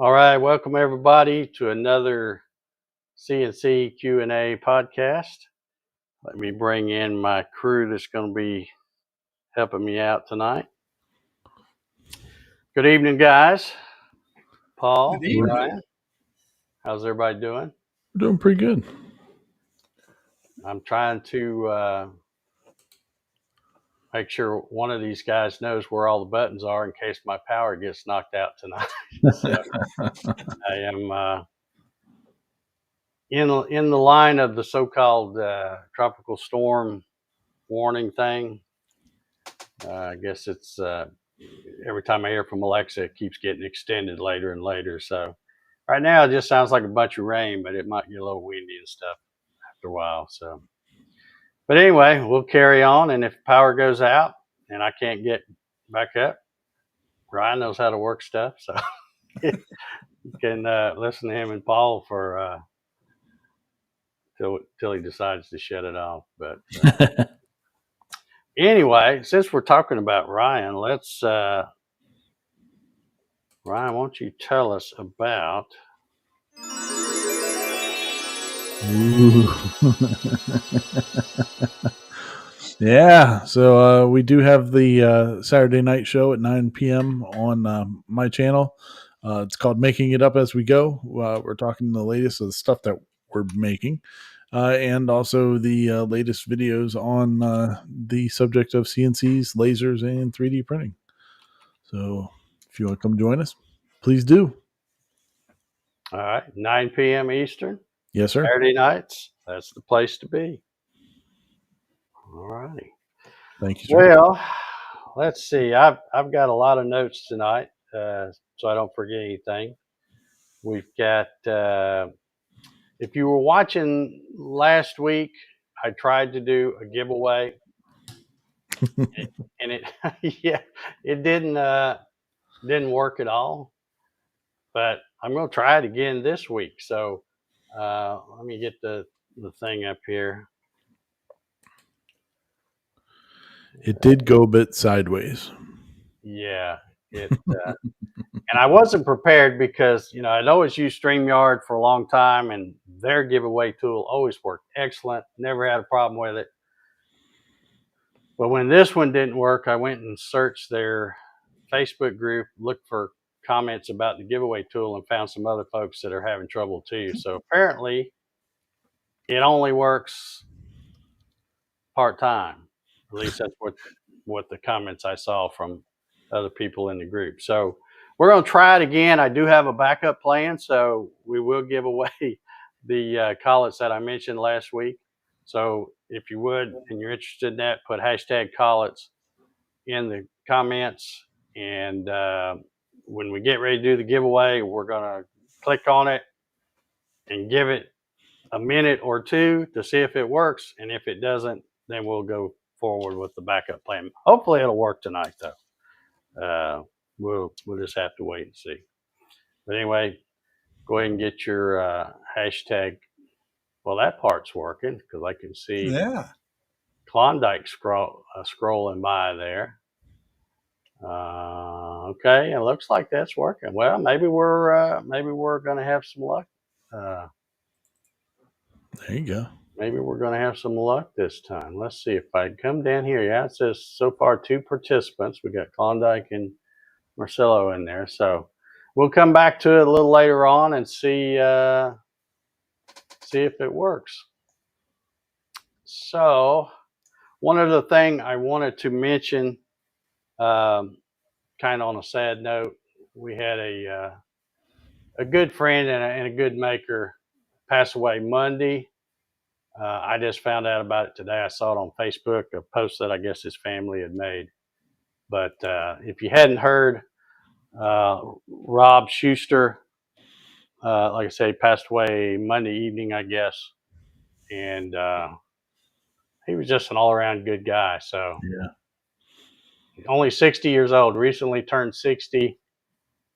All right, welcome everybody to another CNC Q A Podcast. Let me bring in my crew that's going to be helping me out tonight. Good evening, guys. Paul, Good evening. Ryan, how's everybody doing? We're doing pretty good. I'm trying to make sure one of these guys knows where all the buttons are in case my power gets knocked out tonight. So I am in the line of the so-called tropical storm warning thing. I guess it's every time I hear from Alexa, it keeps getting extended later and later. So right now it just sounds like a bunch of rain, but it might get a little windy and stuff after a while. So, but anyway, we'll carry on. And if power goes out and I can't get back up, Ryan knows how to work stuff. So you can listen to him and Paul for till he decides to shut it off. But anyway, since we're talking about Ryan, let's Ryan, why don't you tell us about Yeah, so we do have the Saturday night show at 9 p.m. on my channel. It's called Making It Up As We Go. We're talking the latest of the stuff that we're making, and also the latest videos on the subject of CNCs, lasers, and 3D printing. So if you want to come join us, please do. All right, 9 p.m. Eastern. Yes, sir. Saturday nights. That's the place to be. All righty. Thank you, sir. Well, let's see. I've got a lot of notes tonight, so I don't forget anything. We've got. If you were watching last week, I tried to do a giveaway, and it it didn't work at all. But I'm going to try it again this week. So let me get the thing up here. It did go a bit sideways. Yeah, and I wasn't prepared because I'd always used StreamYard for a long time, and their giveaway tool always worked excellent. Never had a problem with it. But when this one didn't work, I went and searched their Facebook group, looked for comments about the giveaway tool, and found some other folks that are having trouble too. So apparently, it only works part-time. At least that's what the comments I saw from other people in the group. So we're going to try it again. I do have a backup plan, so we will give away the collets that I mentioned last week. So if you would, and you're interested in that, put hashtag collets in the comments. And when we get ready to do the giveaway, we're going to click on it and give it a minute or two to see if it works. And if it doesn't, then we'll go forward with the backup plan. Hopefully it'll work tonight, though. We'll just have to wait and see. But anyway, go ahead and get your hashtag. Well, that part's working because I can see Klondike scrolling by there. Okay, it looks like that's working. Well, maybe we're going to have some luck. There you go. Maybe we're going to have some luck this time. Let's see if I come down here. Yeah, it says so far 2 participants. We got Klondike and Marcelo in there. So we'll come back to it a little later on and see if it works. So one other thing I wanted to mention, kind of on a sad note, we had a good friend and a good maker pass away Monday. I just found out about it today. I saw it on Facebook, a post that I guess his family had made. But if you hadn't heard, Rob Schuster, like I said, he passed away Monday evening, I guess. And he was just an all-around good guy. So yeah, only 60 years old, recently turned 60,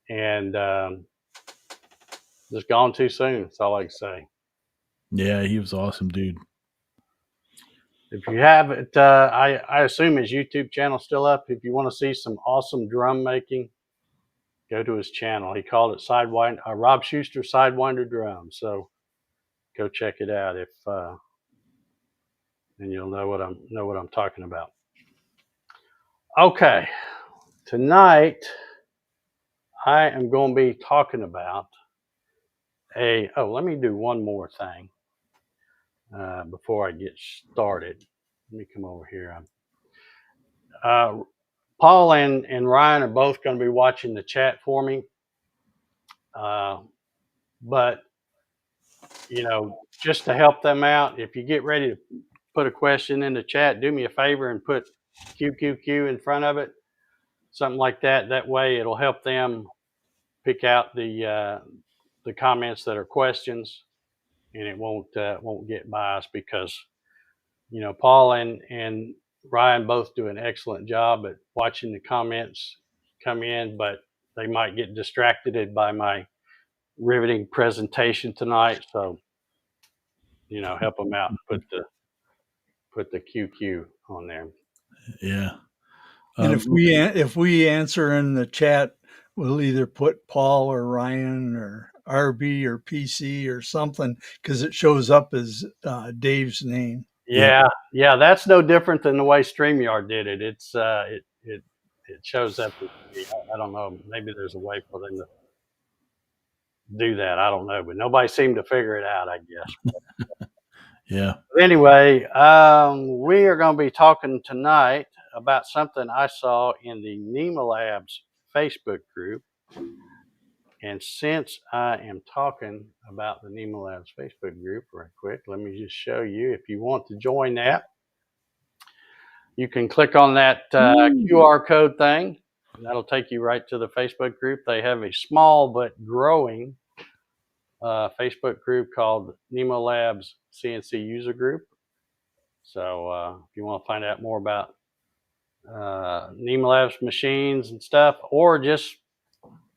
and just gone too soon. That's all I can say. Yeah, he was awesome, dude. If you haven't, I assume his YouTube channel's still up. If you want to see some awesome drum making, go to his channel. He called it Rob Schuster Sidewinder Drums. So go check it out and you'll know what I'm talking about. Okay, tonight I am going to be talking about let me do one more thing before I get started. Let me come over here. Paul and Ryan are both going to be watching the chat for me. But, just to help them out, if you get ready to put a question in the chat, do me a favor and put QQQ in front of it, something like that. That way it'll help them pick out the comments that are questions, and it won't get by us because, Paul and Ryan both do an excellent job at watching the comments come in, but they might get distracted by my riveting presentation tonight. So, help them out and put the QQ on there. Yeah. And if we answer in the chat, we'll either put Paul or Ryan or RB or PC or something because it shows up as Dave's name. Yeah, that's no different than the way StreamYard did it. It's it shows up as me. I don't know. Maybe there's a way for them to do that. I don't know, but nobody seemed to figure it out, I guess. Yeah. But anyway, we are going to be talking tonight about something I saw in the NymoLabs Facebook group. And since I am talking about the NymoLabs Facebook group right quick, let me just show you. If you want to join that, you can click on that QR code thing, and that'll take you right to the Facebook group. They have a small but growing Facebook group called NymoLabs CNC User Group. So if you want to find out more about NymoLabs machines and stuff, or just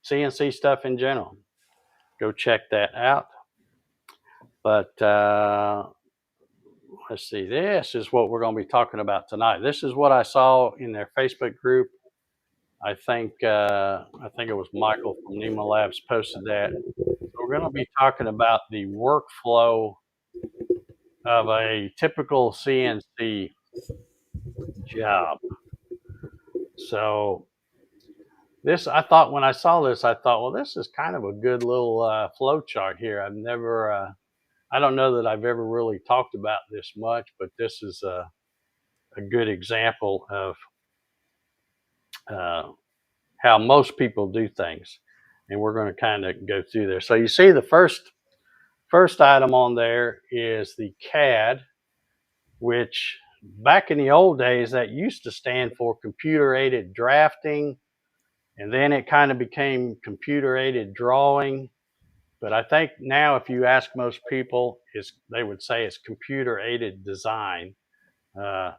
CNC stuff in general, go check that out. But let's see, this is what we're going to be talking about tonight. This is what I saw in their Facebook group. I think it was Michael from NymoLabs posted that. So we're going to be talking about the workflow of a typical CNC job. So I thought when I saw this, I thought, well, this is kind of a good little flow chart here. I don't know that I've ever really talked about this much, but this is a good example of how most people do things. And we're going to kind of go through there. So you see the first item on there is the CAD, which back in the old days, that used to stand for computer aided drafting. And then it kind of became computer aided drawing. But I think now if you ask most people, they would say it's computer aided design,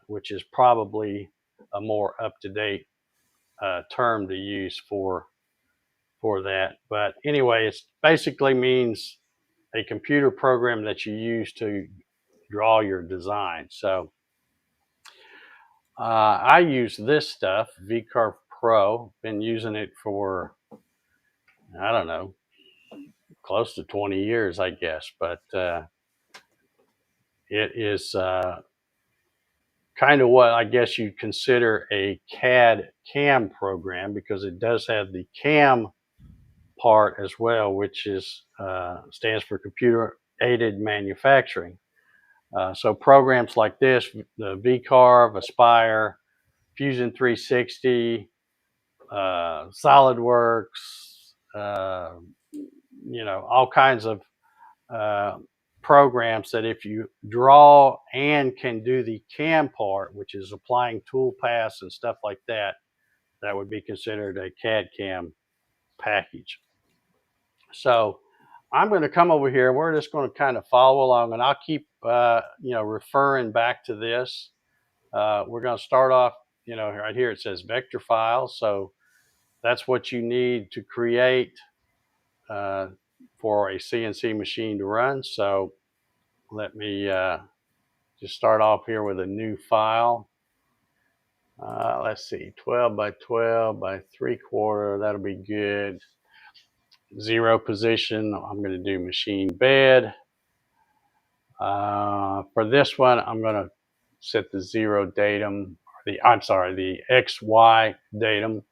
which is probably a more up-to-date term to use for that. But anyway, it basically means a computer program that you use to draw your design. So I use this stuff, VCarve Pro. Been using it for, I don't know, close to 20 years, I guess. But it is kind of what I guess you'd consider a CAD CAM program, because it does have the CAM part as well, which stands for computer aided manufacturing. So programs like this, the VCarve, Aspire, Fusion 360, SolidWorks, all kinds of programs that if you draw and can do the CAM part, which is applying tool paths and stuff like that, that would be considered a CAD CAM package. So I'm going to come over here. We're just going to kind of follow along, and I'll keep referring back to this. We're going to start off, right here it says vector files. So that's what you need to create for a CNC machine to run. So let me just start off here with a new file. Let's see, 12 by 12 by 3/4. That'll be good. Zero position. I'm going to do machine bed. For this one, I'm going to set the zero datum, the XY datum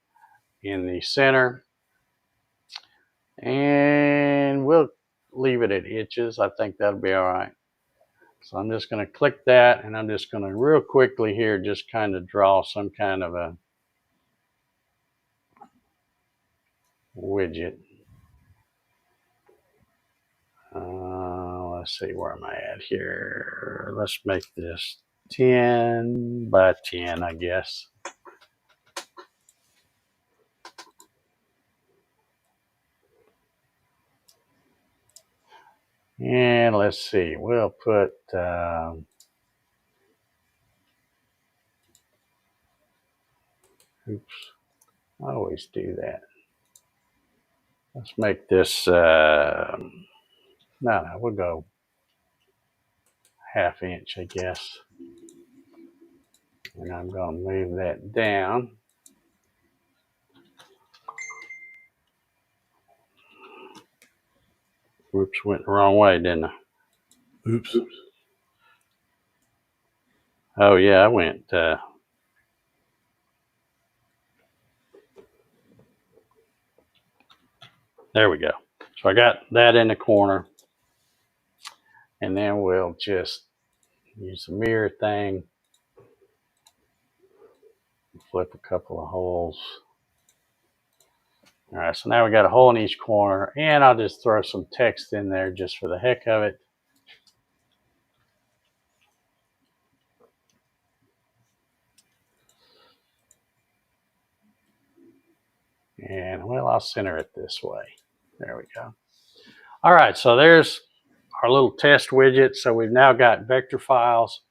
in the center. And we'll leave it at inches. I think that'll be all right. So I'm just going to click that, and I'm just going to real quickly here just kind of draw some kind of a widget. Let's see, where am I at here? Let's make this 10 by 10, I guess. And let's see, we'll put, oops, I always do that. Let's make this, no, we'll go 1/2 inch, I guess. And I'm going to move that down. Whoops, went the wrong way, didn't I? Oops. Oh, yeah, I went, there we go. So I got that in the corner. And then we'll just use the mirror thing. Flip a couple of holes. All right, so now we got a hole in each corner, and I'll just throw some text in there just for the heck of it. And well, I'll center it this way. There we go. All right, so there's our little test widget. So we've now got vector files.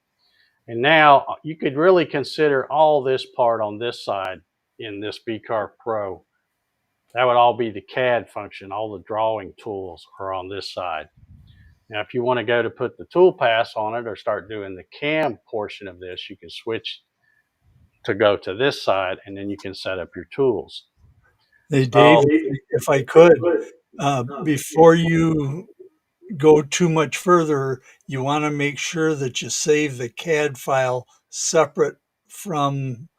And now you could really consider all this part on this side in this VCarve Pro. That would all be the CAD function. All the drawing tools are on this side. Now, if you want to go to put the tool pass on it or start doing the CAM portion of this, you can switch to go to this side, and then you can set up your tools. Hey, Dave, if I could, before you go too much further, you want to make sure that you save the CAD file separate from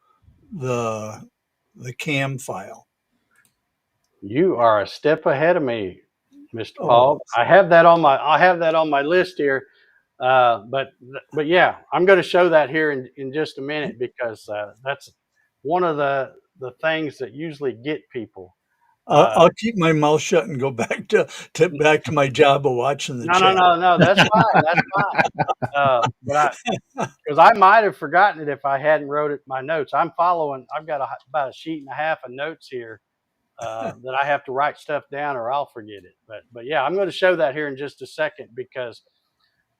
the CAM file. You are a step ahead of me, Mr. Oh. Paul. I have that on my list here. But yeah, I'm going to show that here in just a minute, because that's one of the things that usually get people. I'll keep my mouth shut and go back to my job of watching the chat. No, that's fine. That's fine. But because I might have forgotten it if I hadn't wrote it in my notes. I've got about a sheet and a half of notes here that I have to write stuff down or I'll forget it. But yeah, I'm going to show that here in just a second, because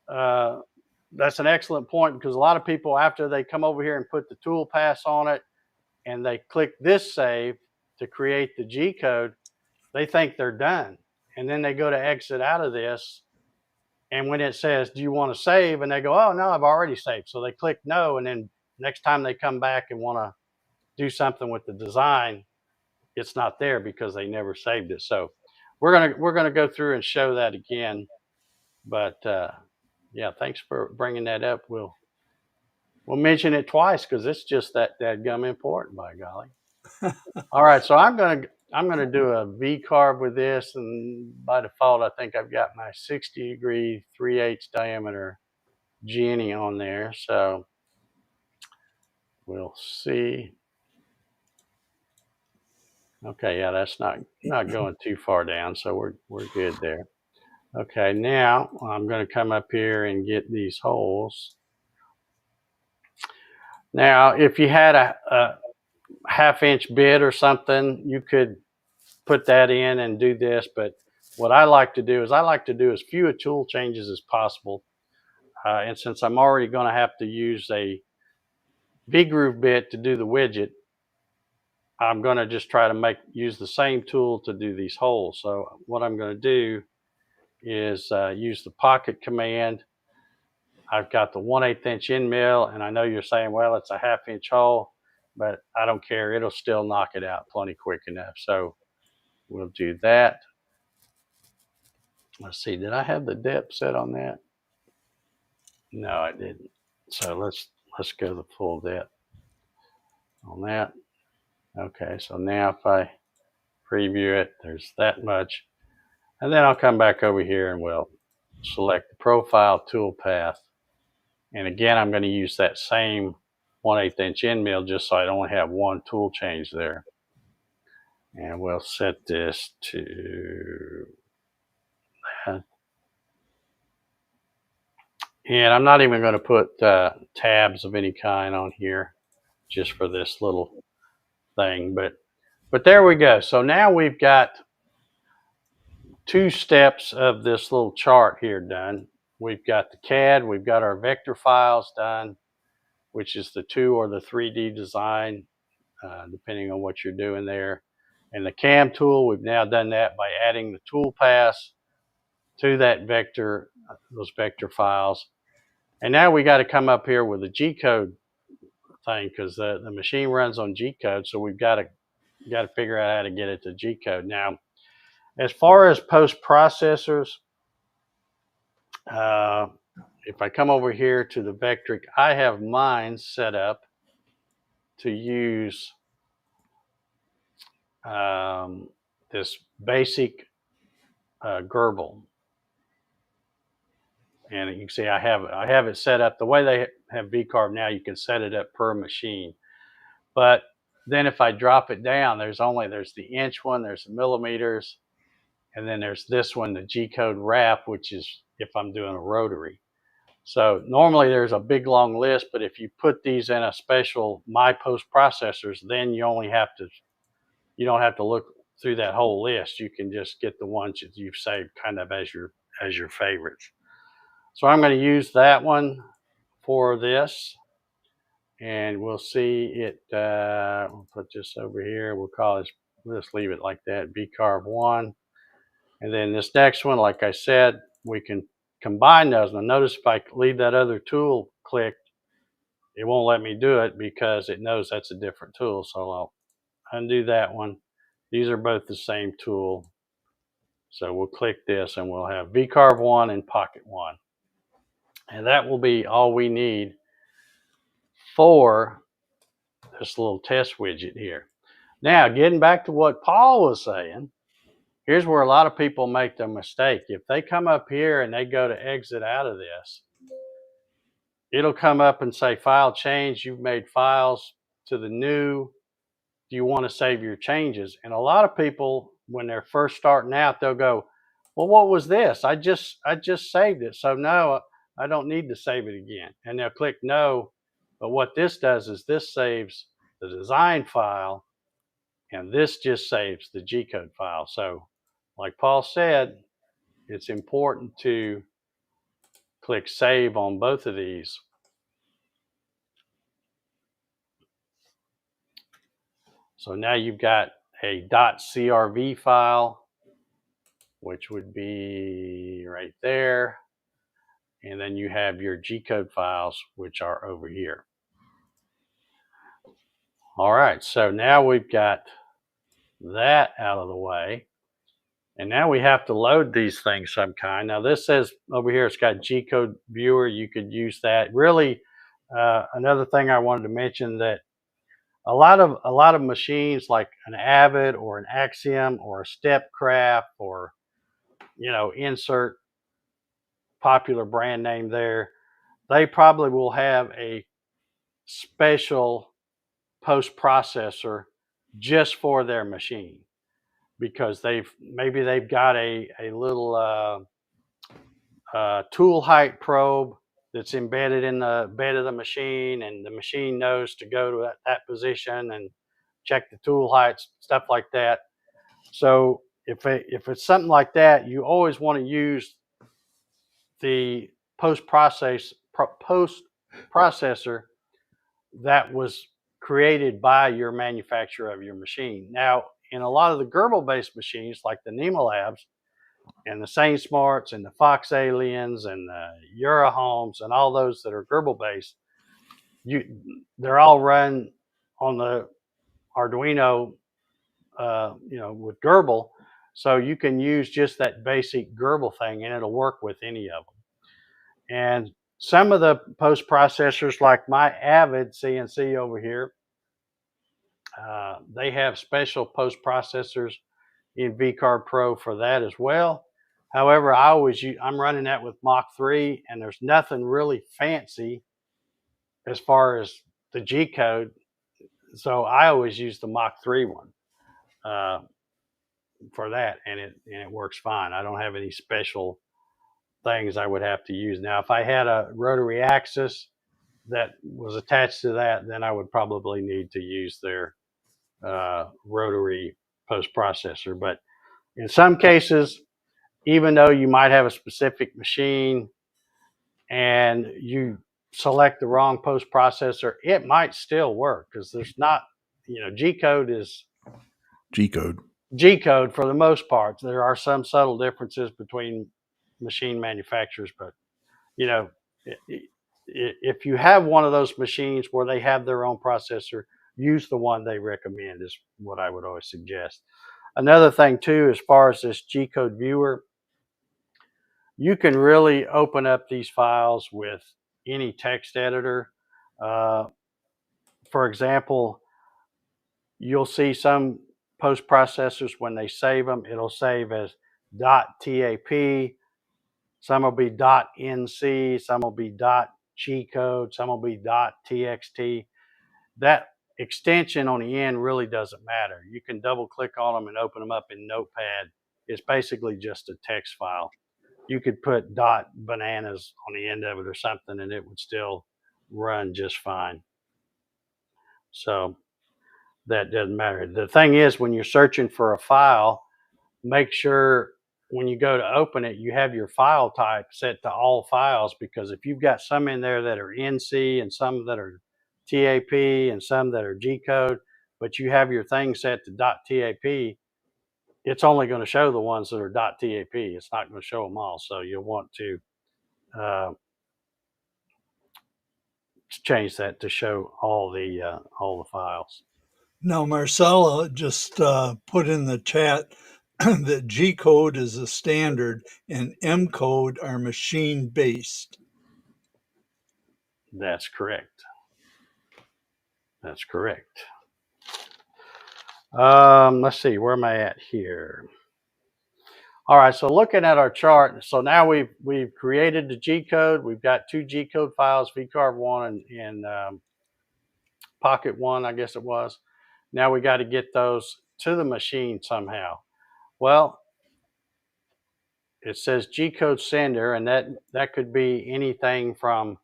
that's an excellent point, because a lot of people, after they come over here and put the tool pass on it and they click this save to create the G code, they think they're done. And then they go to exit out of this. And when it says, do you want to save? And they go, oh, no, I've already saved. So they click no. And then next time they come back and want to do something with the design, it's not there because they never saved it. So we're gonna go through and show that again. But yeah, thanks for bringing that up. We'll mention it twice because it's just that dadgum important, by golly. All right, so I'm gonna do a V-carve with this, and by default, I think I've got my 60-degree 3/8 diameter Jenny on there. So we'll see. Okay, yeah, that's not going too far down, so we're good there. Okay, now I'm going to come up here and get these holes. Now, if you had a 1/2 inch bit or something, you could put that in and do this. But what I like to do is as few tool changes as possible. And since I'm already going to have to use a V-groove bit to do the widget, I'm going to just try to use the same tool to do these holes. So what I'm going to do is use the pocket command. I've got the 1/8 inch end mill, and I know you're saying, well, it's a 1/2 inch hole. but I don't care. It'll still knock it out plenty quick enough. So we'll do that. Let's see, did I have the depth set on that? No, I didn't. So let's go the full depth on that. Okay, so now if I preview it, there's that much. And then I'll come back over here and we'll select the profile tool path. And again, I'm going to use that same 1/8 inch end mill just so I don't have one tool change there. And we'll set this to that. And I'm not even going to put tabs of any kind on here just for this little thing. But there we go. So now we've got 2 steps of this little chart here done. We've got the CAD, we've got our vector files done, which is the 2 or the 3D design, depending on what you're doing there. And the CAM tool, we've now done that by adding the tool paths to that vector, those vector files. And now we got to come up here with a G-code thing because the machine runs on G-code, so we've got to figure out how to get it to G-code. Now, as far as post processors, if I come over here to the Vectric, I have mine set up to use this basic Gerbil. And you can see I have it set up the way they have VCarve now. You can set it up per machine. But then if I drop it down, there's the inch one, there's the millimeters, and then there's this one, the G-code wrap, which is if I'm doing a rotary. So normally there's a big long list, but if you put these in a special My Post Processors, then you don't have to look through that whole list. You can just get the ones that you've saved kind of as your favorites. So I'm going to use that one for this, and we'll see it. We'll put this over here. We'll just leave it like that, VCarve 1. And then this next one, like I said, we can combine those. Now notice if I leave that other tool clicked, it won't let me do it because it knows that's a different tool. So I'll undo that one. These are both the same tool. So we'll click this and we'll have VCarve 1 and Pocket 1. And that will be all we need for this little test widget here. Now, getting back to what Paul was saying, here's where a lot of people make the mistake. If they come up here and they go to exit out of this, it'll come up and say file change. You've made files to the new. Do you want to save your changes? And a lot of people, when they're first starting out, they'll go, well, what was this? I just saved it. So no, I don't need to save it again. And they'll click no. But what this does is this saves the design file, and this just saves the G-code file. So like Paul said, it's important to click save on both of these. So now you've got a .crv file, which would be right there. And then you have your G-code files, which are over here. All right, so now we've got that out of the way. And now we have to load these things some kind. Now this says over here, it's got G-code viewer. You could use that. Really, another thing I wanted to mention that a lot of machines like an Avid or an Axiom or a Stepcraft or, insert popular brand name there, they probably will have a special post processor just for their machine because maybe they've got a little tool height probe that's embedded in the bed of the machine, and the machine knows to go to that position and check the tool heights, stuff like that. So if it's something like that, you always want to use the post processor that was created by your manufacturer of your machine. Now, in a lot of the Gerbil-based machines, like the NymoLabs and the SainSmarts and the Fox Aliens and the Eurohomes and all those that are Gerbil-based, they're all run on the Arduino, with Gerbil. So you can use just that basic Gerbil thing and it'll work with any of them. And some of the post processors, like my Avid CNC over here, they have special post processors in VCarve Pro for that as well. However, I'm running that with Mach 3, and there's nothing really fancy as far as the G code. So I always use the Mach 3 one uh, for that, and it works fine. I don't have any special things I would have to use. Now, if I had a rotary axis that was attached to that, then I would probably need to use their rotary post processor. But in some cases, even though you might have a specific machine and you select the wrong post processor, it might still work because there's not, G code is G code. G code for the most part. There are some subtle differences between machine manufacturers, but you know, if you have one of those machines where they have their own processor, use the one they recommend is what I would always suggest. Another thing too, as far as this G code viewer, you can really open up these files with any text editor. For example, you'll see some post processors when they save them, it'll save as .tap. Some will be .nc, some will be .g code, some will be .txt. That extension on the end really doesn't matter. You can double click on them and open them up in Notepad. It's basically just a text file. You could put .bananas on the end of it or something and it would still run just fine. So that doesn't matter. The thing is, when you're searching for a file, make sure when you go to open it, you have your file type set to all files, because if you've got some in there that are NC and some that are TAP and some that are G code, but you have your thing set to .tap, it's only going to show the ones that are .tap. It's not going to show them all. So you'll want to change that to show all the files. Now, Marcella just put in the chat that G code is a standard and M code are machine based. That's correct. That's correct. Let's see, where am I at here? All right, so looking at our chart, so now we've created the G code. We've got two G code files, VCarve 1 and Pocket 1, I guess it was. Now we got to get those to the machine somehow. Well, it says G code sender, and that could be anything from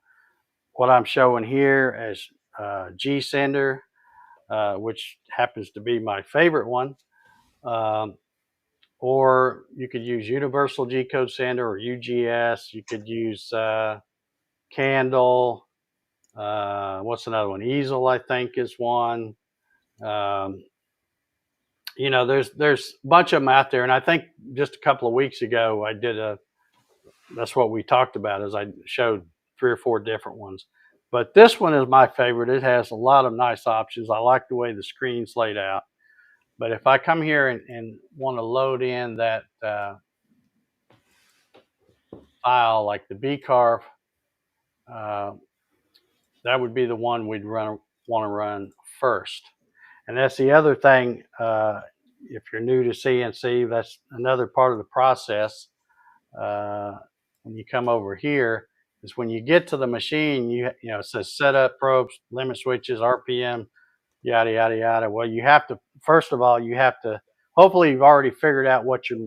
what I'm showing here as G sender, which happens to be my favorite one. Or you could use Universal G code sender or UGS. You could use Candle. What's another one? Easel, I think, is one. There's a bunch of them out there, and I think just a couple of weeks ago that's what we talked about, is I showed 3 or 4 different ones. But this one is my favorite. It has a lot of nice options. I like the way the screen's laid out. But if I come here and want to load in that file, like the VCarve, that would be the one we'd want to run first. And that's the other thing. If you're new to CNC, that's another part of the process. When you come over here, is when you get to the machine, it says setup, probes, limit switches, RPM, yada, yada, yada. Well, you have to, first of all, hopefully you've already figured out what your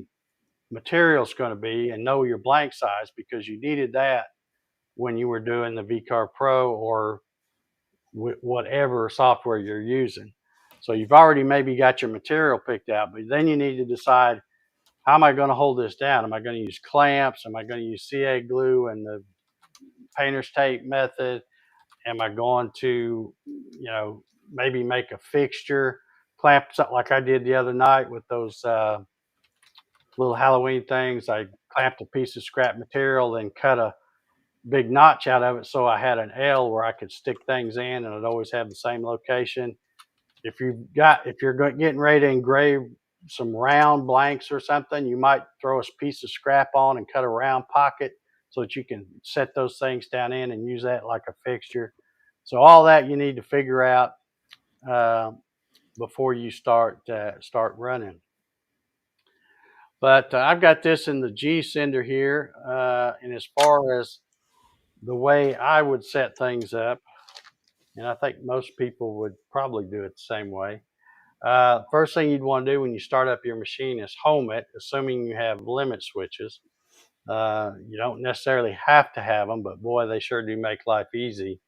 material is going to be and know your blank size, because you needed that when you were doing the VCarve Pro or whatever software you're using. So you've already maybe got your material picked out, but then you need to decide, how am I going to hold this down? Am I going to use clamps? Am I going to use CA glue and the painter's tape method? Am I going to, maybe make a fixture, clamp something like I did the other night with those little Halloween things? I clamped a piece of scrap material, then cut a big notch out of it so I had an L where I could stick things in and I'd always have the same location. if you're getting ready to engrave some round blanks or something, you might throw a piece of scrap on and cut a round pocket so that you can set those things down in and use that like a fixture. So all that you need to figure out uh, before you start running. But I've got this in the G sender here, and as far as the way I would set things up, and I think most people would probably do it the same way. First thing you'd want to do when you start up your machine is home it, assuming you have limit switches. You don't necessarily have to have them, but boy, they sure do make life easy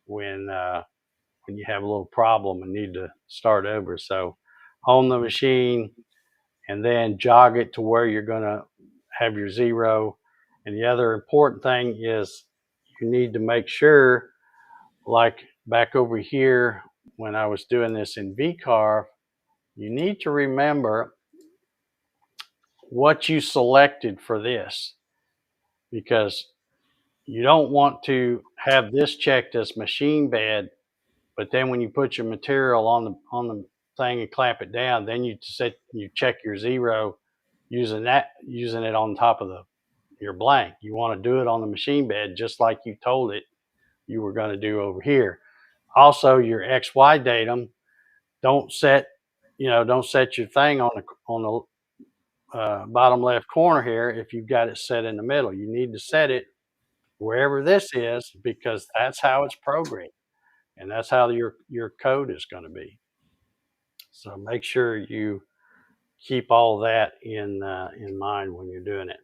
when you have a little problem and need to start over. So home the machine and then jog it to where you're going to have your zero. And the other important thing is you need to make sure, like back over here when I was doing this in VCarve, you need to remember what you selected for this, because you don't want to have this checked as machine bed, but then when you put your material on the thing and clamp it down, then you check your zero using it on top of your blank. You want to do it on the machine bed just like you told it you were going to do over here. Also, your XY datum, don't set your thing on the bottom left corner here if you've got it set in the middle. You need to set it wherever this is, because that's how it's programmed and that's how your code is going to be. So make sure you keep all that in mind when you're doing it.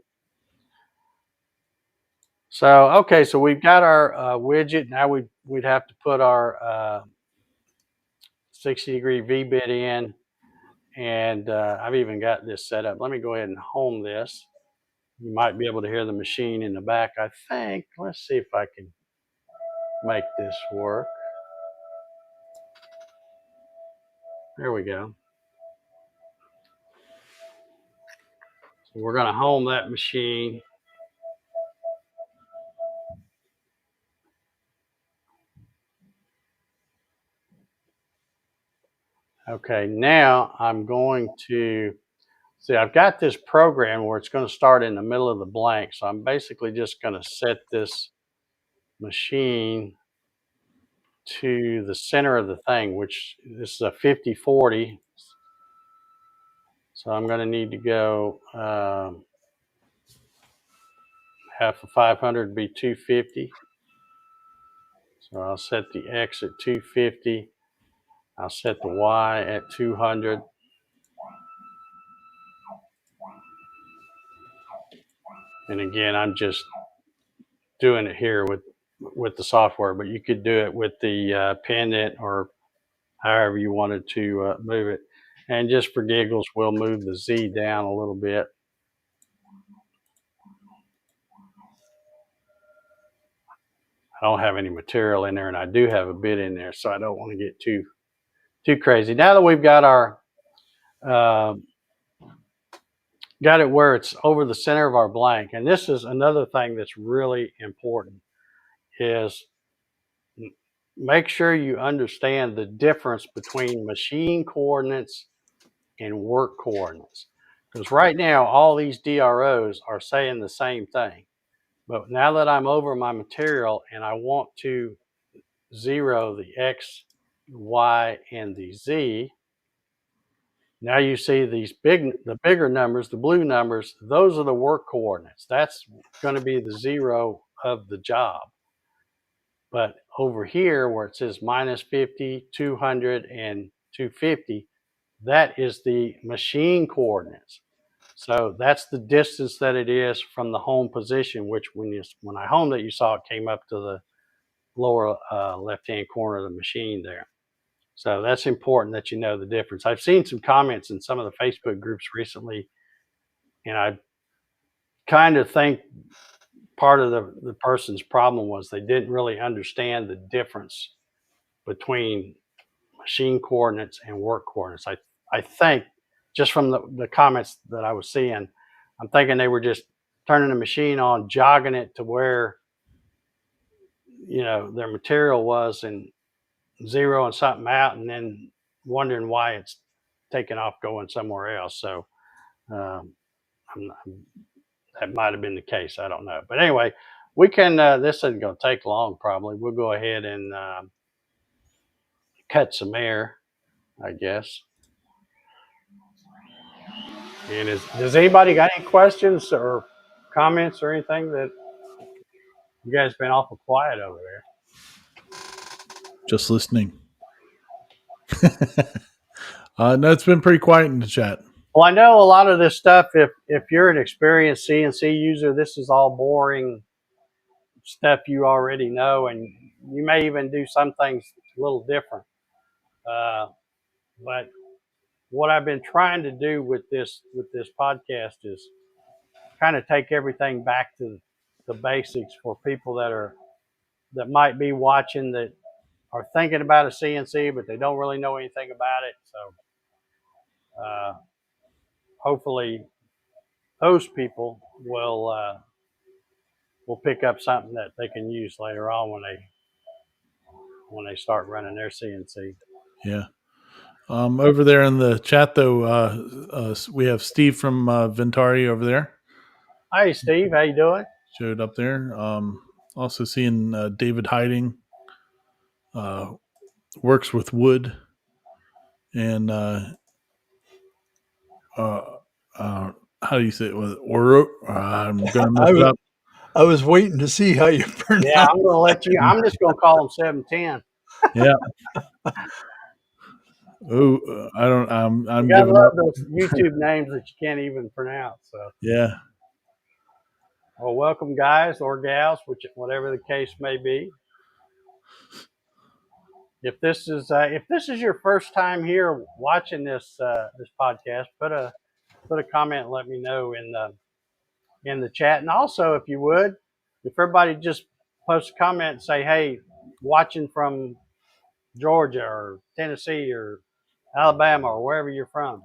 So okay, so we've got our widget. Now we'd have to put our 60-degree V-bit in, and I've even got this set up. Let me go ahead and home this. You might be able to hear the machine in the back, I think. Let's see if I can make this work. There we go. So we're going to home that machine. Okay, now I'm going to see, I've got this program where it's going to start in the middle of the blank. So I'm basically just going to set this machine to the center of the thing, which this is a 50-40. So I'm going to need to go half of 500 be 250. So I'll set the X at 250. I'll set the Y at 200. And again, I'm just doing it here with the software, but you could do it with the pendant or however you wanted to move it. And just for giggles, we'll move the Z down a little bit. I don't have any material in there, and I do have a bit in there, so I don't want to get too crazy. Now that we've got our got it where it's over the center of our blank, and this is another thing that's really important, is make sure you understand the difference between machine coordinates and work coordinates. Because right now, all these DROs are saying the same thing. But now that I'm over my material and I want to zero the X, Y, and the Z, now you see the bigger numbers, the blue numbers, those are the work coordinates. That's going to be the zero of the job. But over here where it says -50, 200, and 250, that is the machine coordinates. So that's the distance that it is from the home position, which when I homed it, you saw it came up to the lower left-hand corner of the machine there. So that's important that you know the difference. I've seen some comments in some of the Facebook groups recently, and I kind of think part of the person's problem was they didn't really understand the difference between machine coordinates and work coordinates. I think just from the comments that I was seeing, I'm thinking they were just turning the machine on, jogging it to where their material was, and zeroing something out, and then wondering why it's taking off going somewhere else. So I'm not, that might have been the case. I don't know. But anyway, we can, this isn't going to take long probably. We'll go ahead and cut some air, I guess. And does anybody got any questions or comments or anything? That you guys been awful quiet over there. Just listening. No, it's been pretty quiet in the chat. Well, I know a lot of this stuff, if you're an experienced CNC user, this is all boring stuff you already know, and you may even do some things a little different. But what I've been trying to do with this podcast is kind of take everything back to the basics for people that might be watching that are thinking about a CNC, but they don't really know anything about it. So hopefully those people will pick up something that they can use later on when they start running their CNC. Yeah. Over there in the chat, though, we have Steve from Ventari over there. Hey, Steve, how you doing? Showed up there. Also seeing David Hiding works with wood, and how do you say it? I'm going to mess it up. I was waiting to see how you pronounce. Yeah, I'm going to let you. I'm just going to call him 710. Yeah. Oh, I don't. I'm you gotta giving love up. those YouTube names that you can't even pronounce. So Yeah. well, welcome guys or gals, whatever the case may be. If this is your first time here watching this podcast, put a comment and let me know in the chat. And also, if you would, if everybody just post a comment and say, hey, watching from Georgia or Tennessee or Alabama or wherever you're from.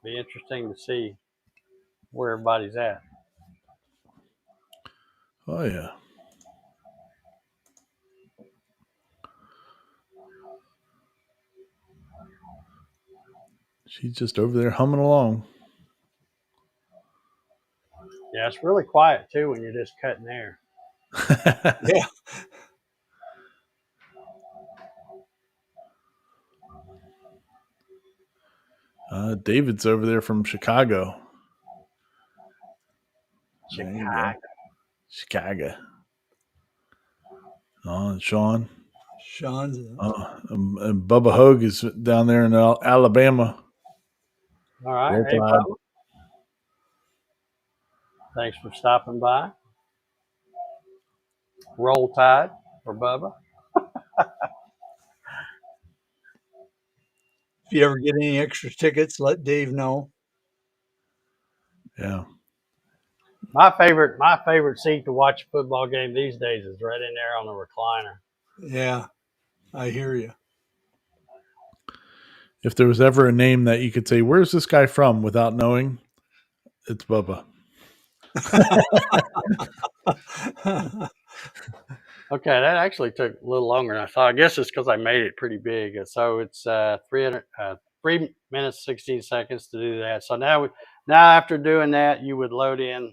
Be interesting to see where everybody's at. Oh yeah. She's just over there humming along. Yeah, it's really quiet too when you're just cutting air. Yeah. David's over there from Chicago. Chicago. Oh, and Sean. Sean's. And Bubba Hogue is down there in Alabama. All right. Hey, Bubba. Thanks for stopping by. Roll Tide for Bubba. If you ever get any extra tickets, let Dave know. Yeah. My favorite seat to watch a football game these days is right in there on the recliner. Yeah, I hear you. If there was ever a name that you could say, where's this guy from without knowing, it's Bubba. Okay, that actually took a little longer than I thought. I guess it's because I made it pretty big. So it's 3 minutes, 16 seconds to do that. So now after doing that, you would load in.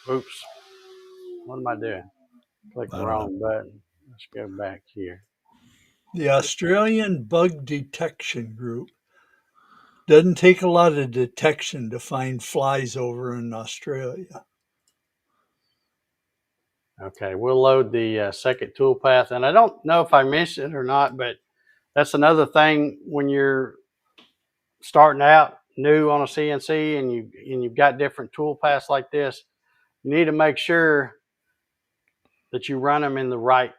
Oops. What am I doing? Click the wrong button. Let's go back here. The Australian Bug Detection Group doesn't take a lot of detection to find flies over in Australia. Okay, we'll load the second toolpath. And I don't know if I mentioned it or not, but that's another thing when you're starting out new on a CNC and you've got different toolpaths like this, you need to make sure that you run them in the right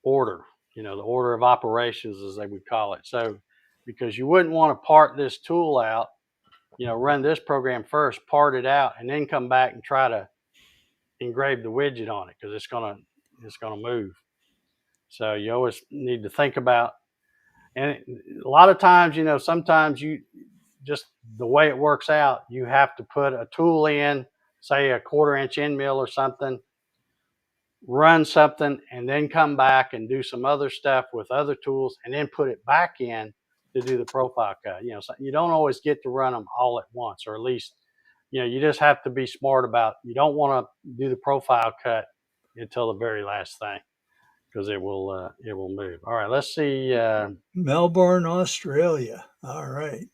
order, the order of operations as they would call it. So because you wouldn't want to part this tool out, run this program first, part it out, and then come back and try to engrave the widget on it because it's gonna move. So you always need to think about, and a lot of times, sometimes you just the way it works out, you have to put a tool in, say a 1/4 inch end mill or something, run something and then come back and do some other stuff with other tools and then put it back in to do the profile cut. So you don't always get to run them all at once, or at least, you just have to be smart about, you don't want to do the profile cut until the very last thing, because it will move. All right, let's see. Melbourne, Australia. All right.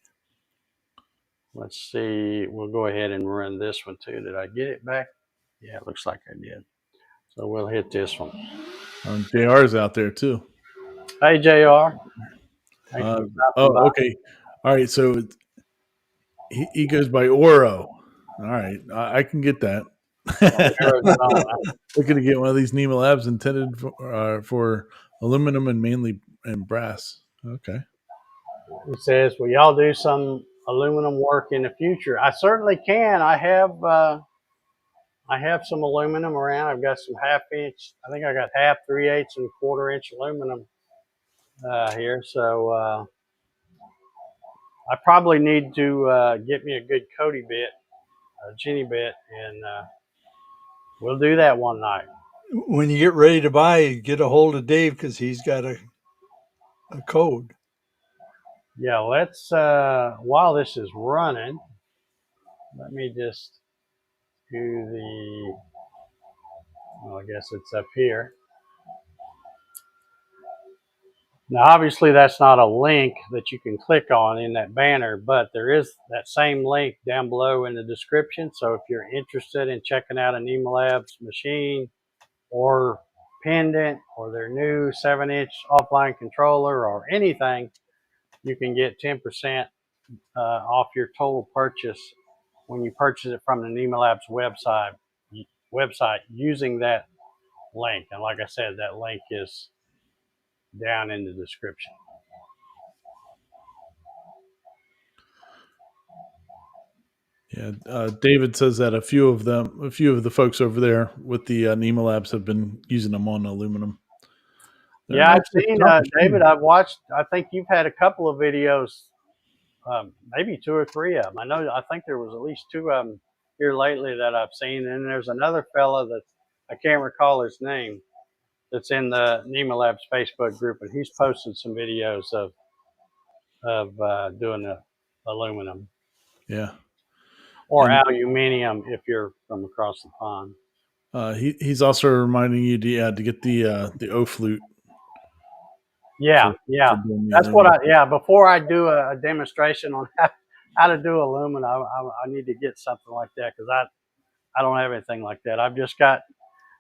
Let's see. We'll go ahead and run this one too. Did I get it back? Yeah, it looks like I did. So we'll hit this one. JR's out there too. Hey, JR. Thanks for stopping by. Okay. All right. So he goes by Oro. All right. I can get that. Looking to get one of these NymoLabs intended for aluminum and mainly brass. Okay. It says, "Will y'all do some aluminum work in the future?" I certainly can. I have some aluminum around. I've got some half-inch. I think I got half, 3/8, and 1/4 inch aluminum here. So I probably need to get me a good Cody bit, a Jenny bit, and we'll do that one night. When you get ready to buy, get a hold of Dave because he's got a code. Yeah, let's, while this is running, let me just do well, I guess it's up here. Now, obviously, that's not a link that you can click on in that banner, but there is that same link down below in the description. So if you're interested in checking out a NymoLabs machine or pendant or their new 7-inch offline controller or anything, you can get 10% off your total purchase when you purchase it from the NymoLabs website using that link. And like I said, that link is down in the description. Yeah, David says that a few of the folks over there with the NymoLabs have been using them on aluminum. Yeah, I've seen, David, I've watched, I think you've had a couple of videos, maybe 2 or 3 of them. I think there was at least 2 of them here lately that I've seen. And there's another fella that I can't recall his name that's in the NymoLabs Facebook group, and he's posted some videos of doing the aluminum. Yeah. Or aluminium if you're from across the pond. He's also reminding you to get the O flute. Yeah. That's what before I do a demonstration on how to do aluminum, I need to get something like that, because I don't have anything like that. I've just got,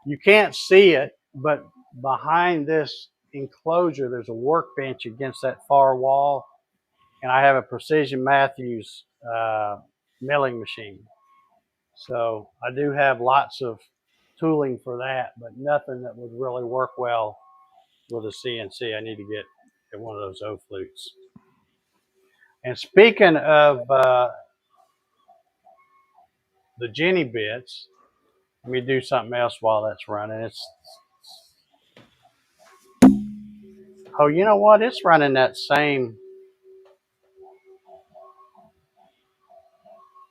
you can't see it, but behind this enclosure, there's a workbench against that far wall, and I have a Precision Matthews milling machine. So I do have lots of tooling for that, but nothing that would really work well with a CNC. I need to get one of those O flutes. And speaking of the Jenny bits, let me do something else while that's running. Oh, you know what? It's running that same.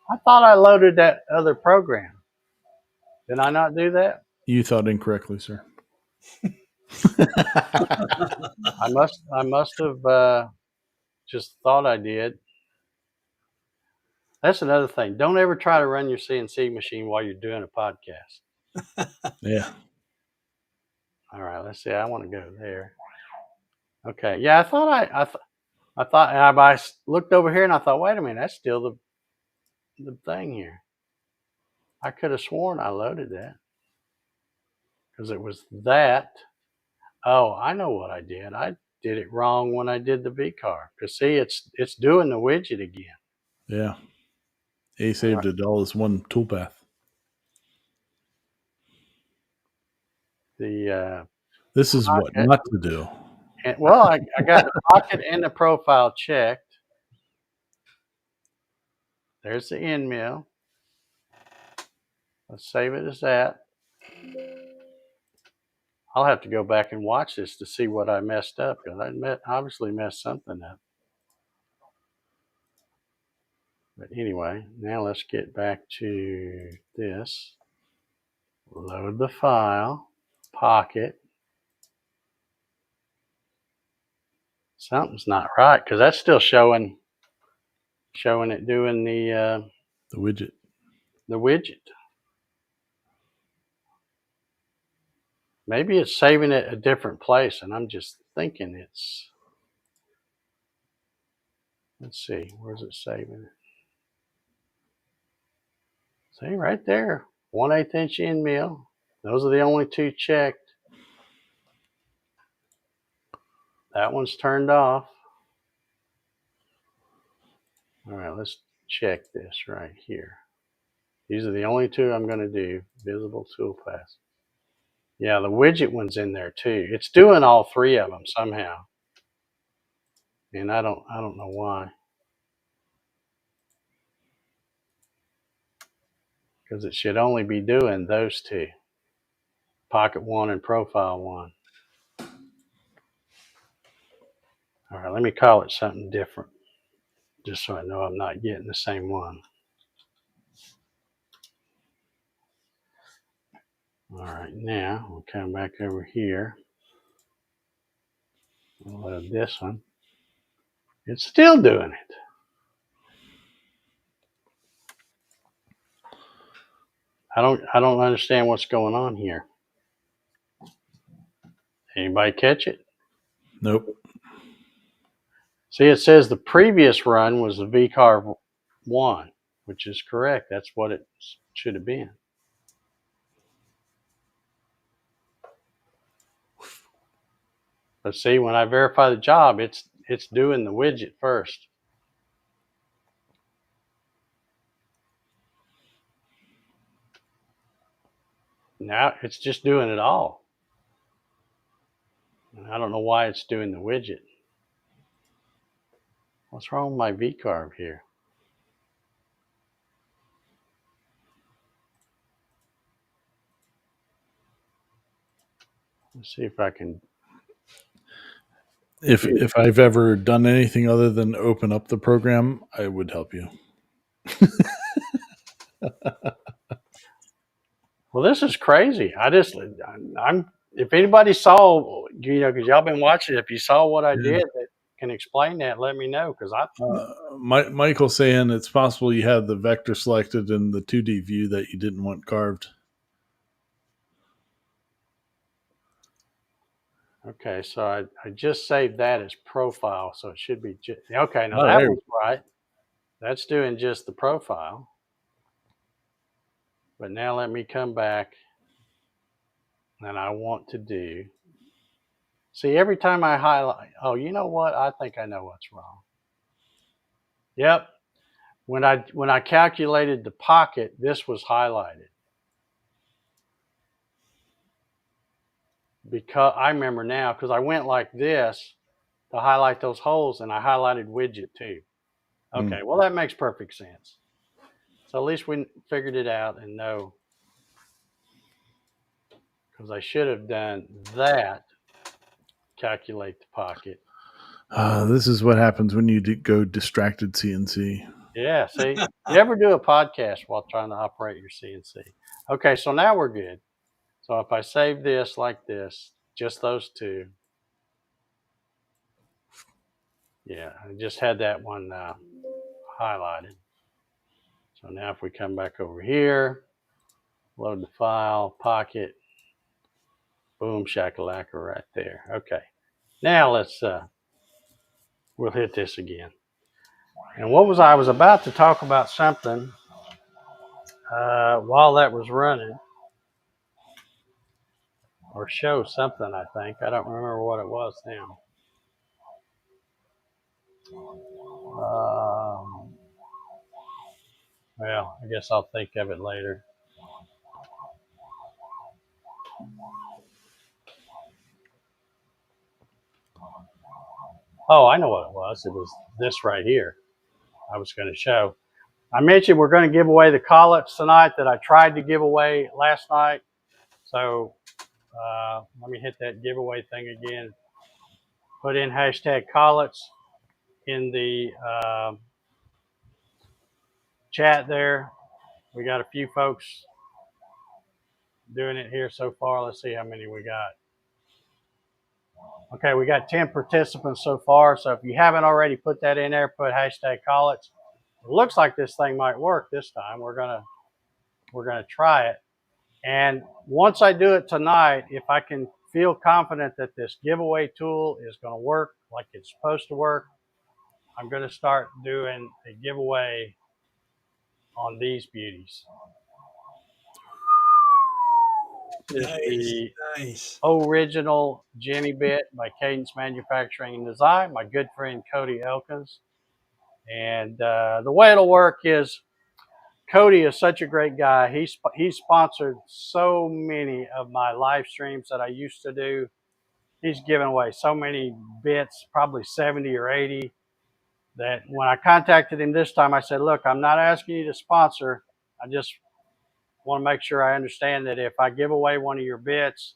I thought I loaded that other program. Did I not do that? You thought incorrectly, sir. I must have just thought I did. That's another thing. Don't ever try to run your CNC machine while you're doing a podcast. Yeah. All right. Let's see. I want to go there. Okay. Yeah, I thought and I looked over here and I thought, wait a minute, that's still the thing here. I could have sworn I loaded that because it was that. Oh, I know what I did. I did it wrong when I did the V-car. Because see, it's doing the widget again. Yeah. He saved it all as one toolpath. This is what not to do. And, well, I got the pocket and the profile checked. There's the end mill. Let's save it as that. I'll have to go back and watch this to see what I messed up, because I obviously messed something up. But anyway, now let's get back to this. Load the file. pocket. Something's not right because that's still showing it doing the widget. The widget. Maybe it's saving it a different place, and I'm just thinking it's. Let's see, where's it saving it? See, right there, 1/8 inch end mill. Those are the only two checked. That one's turned off. All right, let's check this right here. These are the only two I'm going to do. Visible toolpath. Yeah, the widget one's in there too. It's doing all three of them somehow, and I don't know why. Because it should only be doing those two. Pocket one and profile one. All right, let me call it something different, just so I know I'm not getting the same one. All right, now we'll come back over here. We'll load this one. It's still doing it. I don't understand what's going on here. Anybody catch it? Nope. See, it says the previous run was the VCarve 1, which is correct. That's what it should have been. But see, when I verify the job, it's doing the widget first. Now it's just doing it all. And I don't know why it's doing the widget. What's wrong with my VCarve here? Let's see if I can. If I've ever done anything other than open up the program, I would help you. Well, this is crazy. I'm. If anybody saw, because y'all been watching, if you saw what I did that can explain that, let me know. Because Michael's saying it's possible you had the vector selected in the 2D view that you didn't want carved. Okay, so I just saved that as profile, so it should be okay. Now that was right. That's doing just the profile. But now let me come back, and I want to do. See, every time I highlight, oh, you know what? I think I know what's wrong. Yep. When I calculated the pocket, this was highlighted. Because I remember now, because I went like this to highlight those holes, and I highlighted widget too. Okay, well, that makes perfect sense. So at least we figured it out and know, because I should have done that, calculate the pocket. This is what happens when you go distracted CNC. Yeah, see, you ever do a podcast while trying to operate your CNC? Okay, so now we're good. So if I save this like this, just those two. Yeah, I just had that one highlighted. So now if we come back over here, load the file, pocket, boom, shakalaka right there. Okay, now let's, we'll hit this again. And I was about to talk about something while that was running, or show something, I think. I don't remember what it was now. Well, I guess I'll think of it later. Oh, I know what it was. It was this right here I was going to show. I mentioned we're going to give away the collets tonight that I tried to give away last night. So let me hit that giveaway thing again. Put in hashtag collets in the chat there. We got a few folks doing it here so far. Let's see how many we got. Okay, we got 10 participants so far. So if you haven't already put that in there, put hashtag college. It looks like this thing might work this time. We're gonna try it. And once I do it tonight, if I can feel confident that this giveaway tool is going to work like it's supposed to work, I'm going to start doing a giveaway on these beauties. This is Nice. the original Jenny bit by Cadence Manufacturing and Design, my good friend Cody Elkins. And the way it'll work is Cody is such a great guy. He sponsored so many of my live streams that I used to do. He's given away so many bits, probably 70 or 80, that when I contacted him this time, I said, look, I'm not asking you to sponsor. I just want to make sure I understand that if I give away one of your bits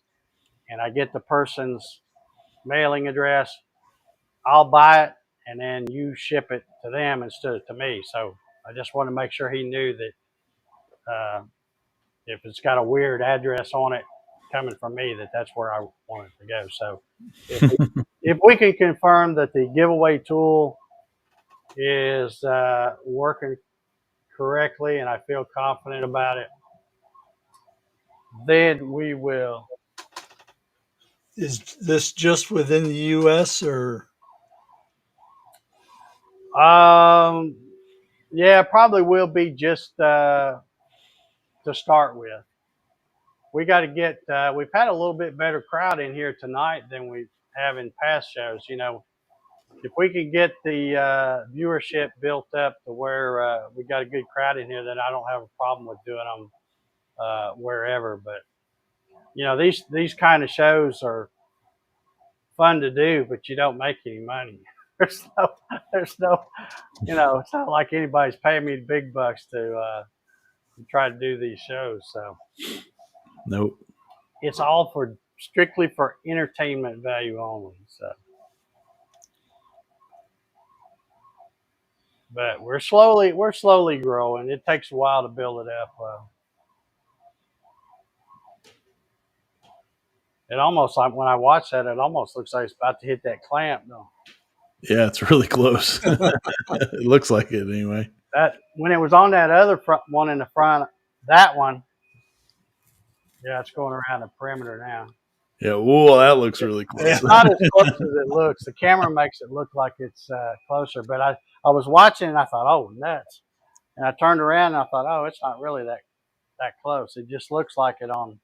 and I get the person's mailing address, I'll buy it and then you ship it to them instead of to me. So I just want to make sure he knew that if it's got a weird address on it coming from me, that's where I want it to go. So if we can confirm that the giveaway tool is working correctly and I feel confident about it, then we will. Is this just within the U.S. or? Yeah, probably will be just to start with. We got to get, we've had a little bit better crowd in here tonight than we have in past shows. You know, if we could get the viewership built up to where we got a good crowd in here, then I don't have a problem with doing them wherever. But, you know, these kind of shows are fun to do, but you don't make any money. There's no, you know, it's not like anybody's paying me big bucks to try to do these shows. So Nope. it's all strictly for entertainment value only. So, but we're slowly growing. It takes a while to build it up. It almost, like when I watch that, it almost looks like it's about to hit that clamp, though. Yeah, it's really close. It looks like it anyway. That when it was on that other one in the front, that one, yeah, it's going around the perimeter now. Yeah, whoa, that looks really close. It's not as close as it looks. The camera makes it look like it's closer, but I was watching and I thought, oh, nuts. And I turned around and I thought, oh, it's not really that close. It just looks like it on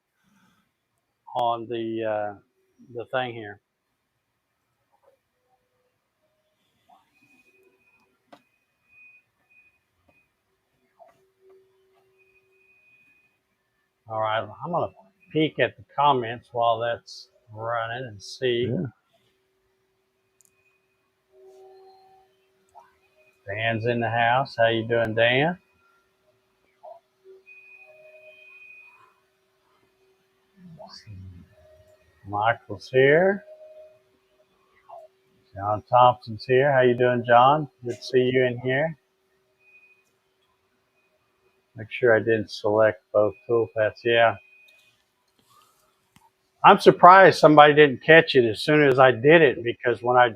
the thing here. All right, I'm gonna peek at the comments while that's running and see. Yeah. Dan's in the house. How you doing, Dan? Michael's here. John Thompson's here. How you doing, John? Good to see you in here. Make sure I didn't select both toolpaths. Yeah. I'm surprised somebody didn't catch it as soon as I did it, because when I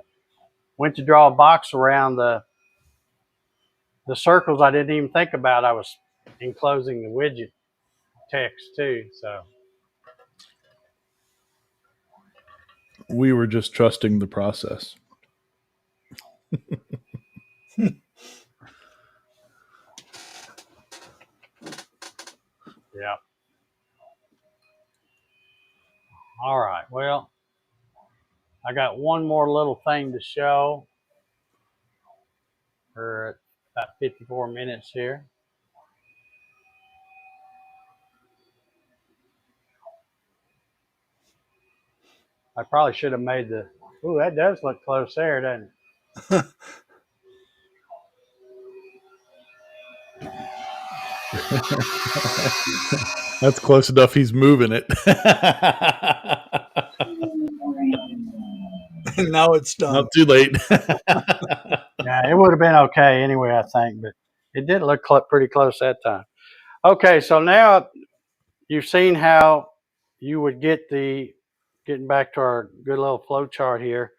went to draw a box around the circles I didn't even think about, I was enclosing the widget text too. So We were just trusting the process. yeah. All right. Well, I got one more little thing to show. We're at about 54 minutes here. I probably should have made the. Ooh, that does look close there, doesn't it? That's close enough. He's moving it. Now it's done. Not too late. Yeah, it would have been okay anyway, I think, but it did look pretty close that time. Okay, so now you've seen how you would get getting back to our good little flow chart here,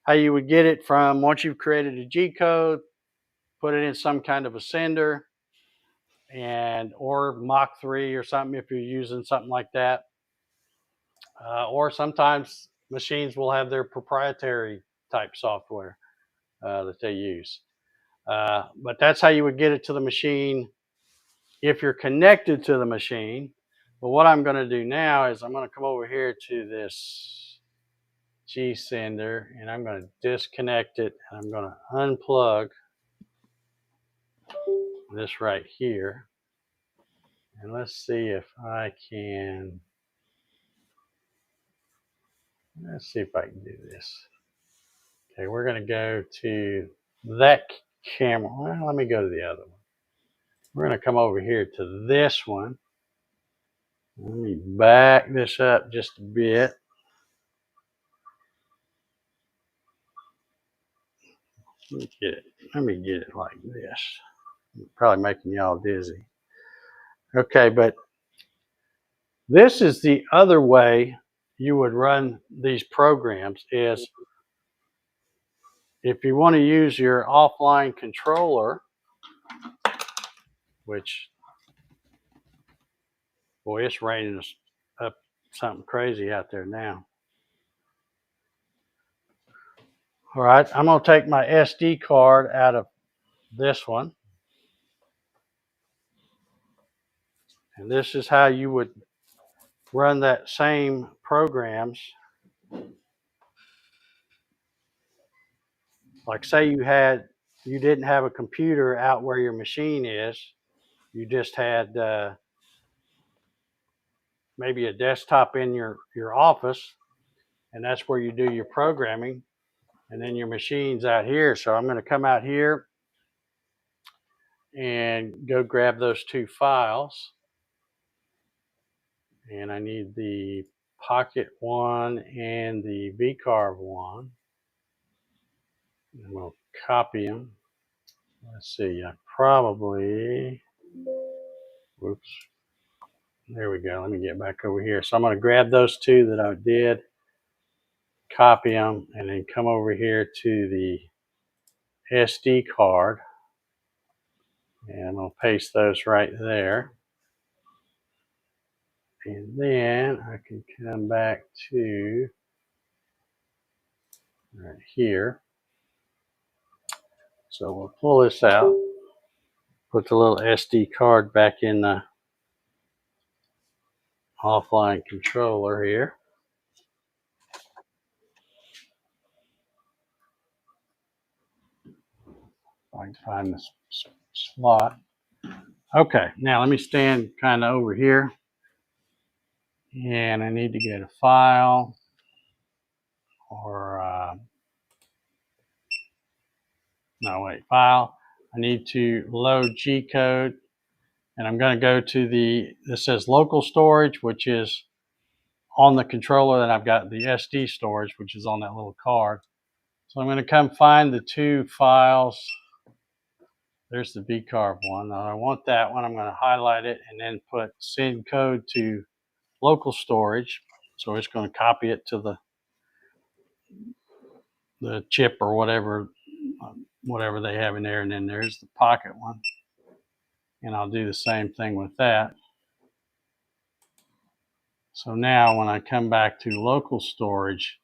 how you would get it from once you've created a G code, put it in some kind of a sender, and or Mach 3 or something if you're using something like that. Or sometimes machines will have their proprietary type software that they use. But that's how you would get it to the machine if you're connected to the machine. But what I'm going to do now is I'm going to come over here to this G sender and I'm going to disconnect it and I'm going to unplug this right here. And let's see if I can, let's see if I can do this. Okay, we're going to go to that camera. Well, let me go to the other one. We're going to come over here to this one. Let me back this up just a bit. Let me get it like this. I'm probably making y'all dizzy. Okay, but this is the other way you would run these programs is if you want to use your offline controller, which, boy, it's raining up something crazy out there now. All right, I'm going to take my SD card out of this one. And this is how you would run that same programs. Like say you didn't have a computer out where your machine is. You just had maybe a desktop in your office, and that's where you do your programming. And then your machine's out here. So I'm going to come out here and go grab those two files. And I need the Pocket one and the VCarve one. And we'll copy them. Let's see, I probably, whoops, there we go. Let me get back over here. So I'm going to grab those two that I did, copy them, and then come over here to the SD card. And I'm going to paste those right there. And then I can come back to right here. So we'll pull this out, put the little SD card back in the offline controller here. I can find this slot. Okay, now let me stand kind of over here. And I need to get a file or, file. I need to load G code. And I'm going to go to this says local storage, which is on the controller. Then I've got the SD storage, which is on that little card. So I'm going to come find the two files. There's the VCarve one. Now I want that one. I'm going to highlight it and then put send code to local storage. So it's going to copy it to the chip or whatever they have in there. And then there's the Pocket one. And I'll do the same thing with that. So now when I come back to local storage,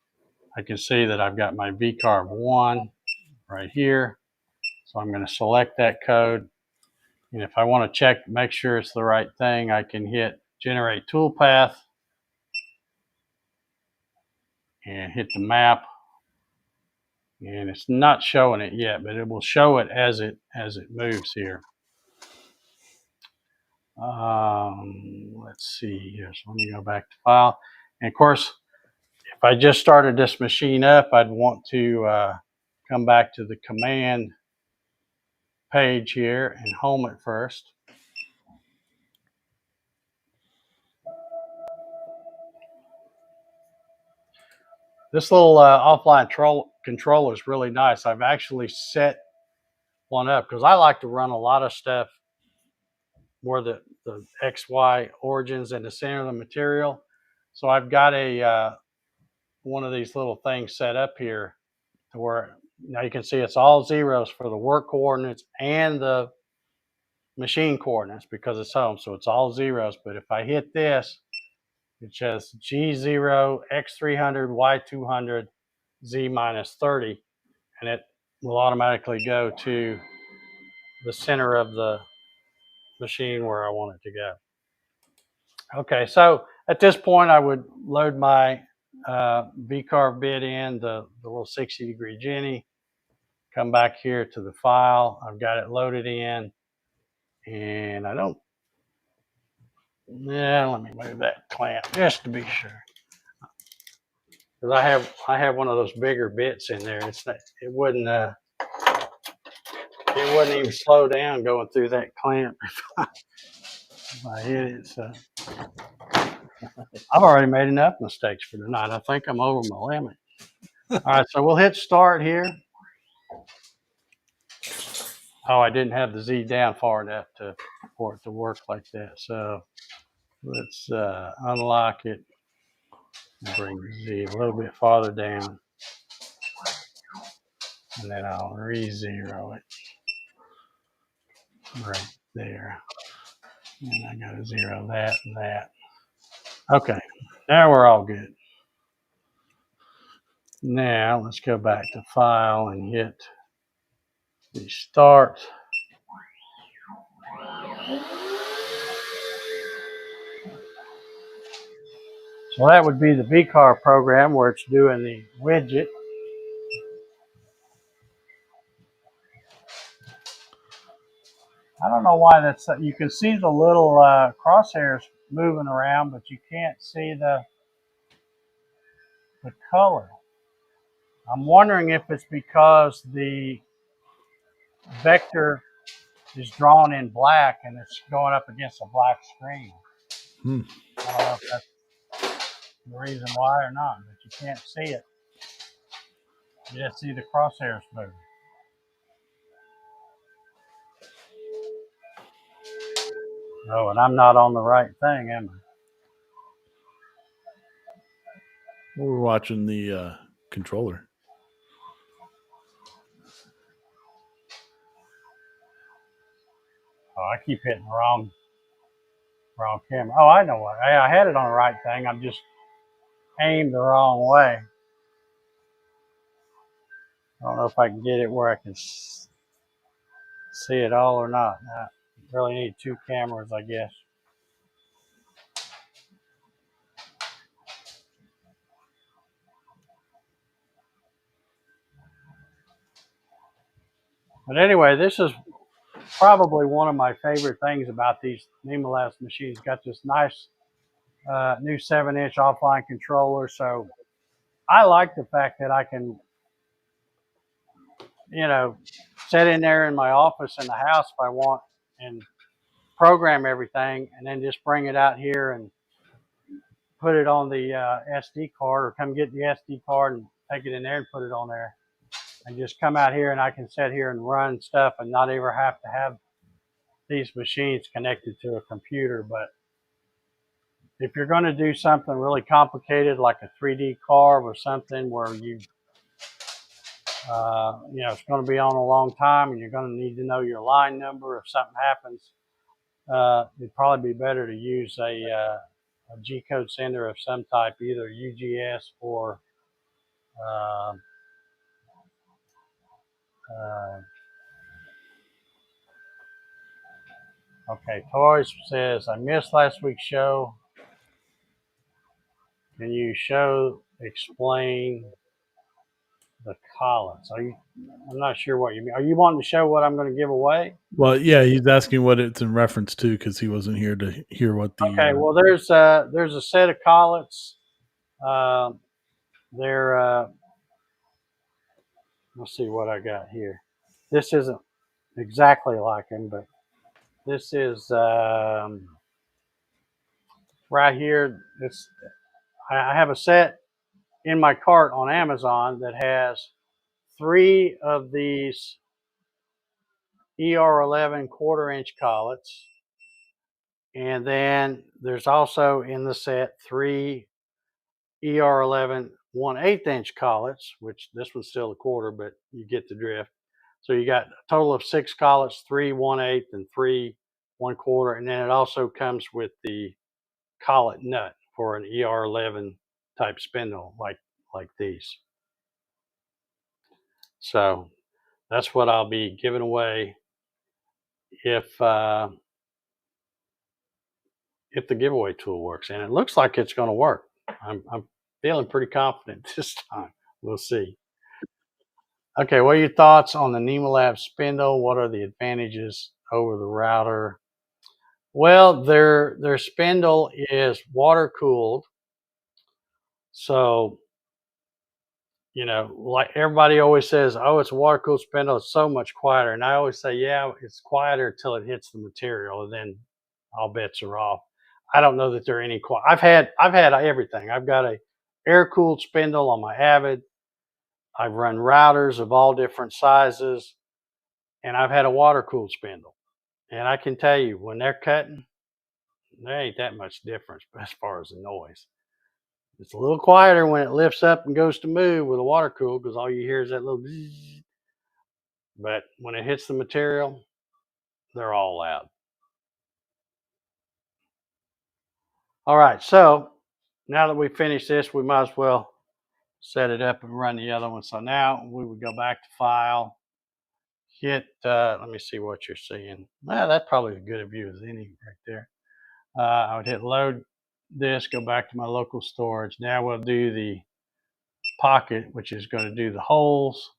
I can see that I've got my VCarve 1 right here. So I'm going to select that code. And if I want to check, make sure it's the right thing, I can hit generate toolpath and hit the map. And it's not showing it yet, but it will show it as it moves here. Let's see here. So let me go back to file. And of course, if I just started this machine up, I'd want to come back to the command page here and home it first. This little offline controller is really nice. I've actually set one up because I like to run a lot of stuff where the XY origins in the center of the material. So I've got a one of these little things set up here to where now you can see it's all zeros for the work coordinates and the machine coordinates because it's home. So it's all zeros. But if I hit this, it says G0, X300, Y200, Z minus 30, and it will automatically go to the center of the machine where I want it to go. Okay, so at this point, I would load my V-carve bit in, the little 60-degree Jenny, come back here to the file. I've got it loaded in, and I don't, yeah, let me move that clamp just to be sure. Because I have one of those bigger bits in there. It's not, it wouldn't even slow down going through that clamp if I hit it. So I've already made enough mistakes for tonight. I think I'm over my limit. All right, so we'll hit start here. Oh, I didn't have the Z down far enough for it to work like that. So let's unlock it and bring the Z a little bit farther down. And then I'll re-zero it right there. And I got to zero that and that. Okay, now we're all good. Now let's go back to file and hit the start. So that would be the V-carve program where it's doing the widget. I don't know why that's, you can see the little crosshairs moving around, but you can't see the color. I'm wondering if it's because the vector is drawn in black and it's going up against a black screen. I don't know if that's the reason why or not, but you can't see it. You just see the crosshairs moving. Oh, and I'm not on the right thing, am I? We're watching the controller. Oh, I keep hitting the wrong camera. Oh, I know what. I had it on the right thing. I'm just aimed the wrong way. I don't know if I can get it where I can see it all or not. I really need two cameras, I guess. But anyway, this is probably one of my favorite things about these NymoLabs machines. Got this nice new 7-inch offline controller. So I like the fact that I can, sit in there in my office in the house if I want and program everything and then just bring it out here and put it on the SD card or come get the SD card and take it in there and put it on there. And just come out here and I can sit here and run stuff and not ever have to have these machines connected to a computer. But if you're going to do something really complicated like a 3D carve or something where it's going to be on a long time and you're going to need to know your line number if something happens, it'd probably be better to use a G-code sender of some type, either UGS or okay, Toys says, I missed last week's show. Can you explain the collets? I'm not sure what you mean. Are you wanting to show what I'm going to give away? Well, yeah, he's asking what it's in reference to because he wasn't here to hear what the. Okay, well, there's a set of collets. They're let's see what I got here. This isn't exactly like him, but this is right here. I have a set in my cart on Amazon that has 3 of these ER11 quarter-inch collets, and then there's also in the set 3 ER11 1/8 inch collets, which this one's still a quarter, but you get the drift. So you got a total of 6 collets, 3 1/8 and 3 1/4, and then it also comes with the collet nut for an ER11 type spindle like these. So that's what I'll be giving away if the giveaway tool works, and it looks like it's going to work. I'm feeling pretty confident this time. We'll see. Okay, what are your thoughts on the NymoLabs spindle? What are the advantages over the router? Well, their spindle is water cooled, so like everybody always says, oh, it's a water cooled spindle. It's so much quieter, and I always say, yeah, it's quieter until it hits the material, and then all bets are off. I don't know that there are any quiet. I've had everything. I've got a air cooled spindle on my Avid. I've run routers of all different sizes, and I've had a water cooled spindle. And I can tell you, when they're cutting, there ain't that much difference as far as the noise. It's a little quieter when it lifts up and goes to move with a water cool because all you hear is that little bzzz. But when it hits the material, they're all loud. All right, so now that we finished this, we might as well set it up and run the other one. So now we would go back to File, hit, let me see what you're seeing. Well, that's probably as good a view as any right there. I would hit Load this, go back to my local storage. Now we'll do the pocket, which is going to do the holes.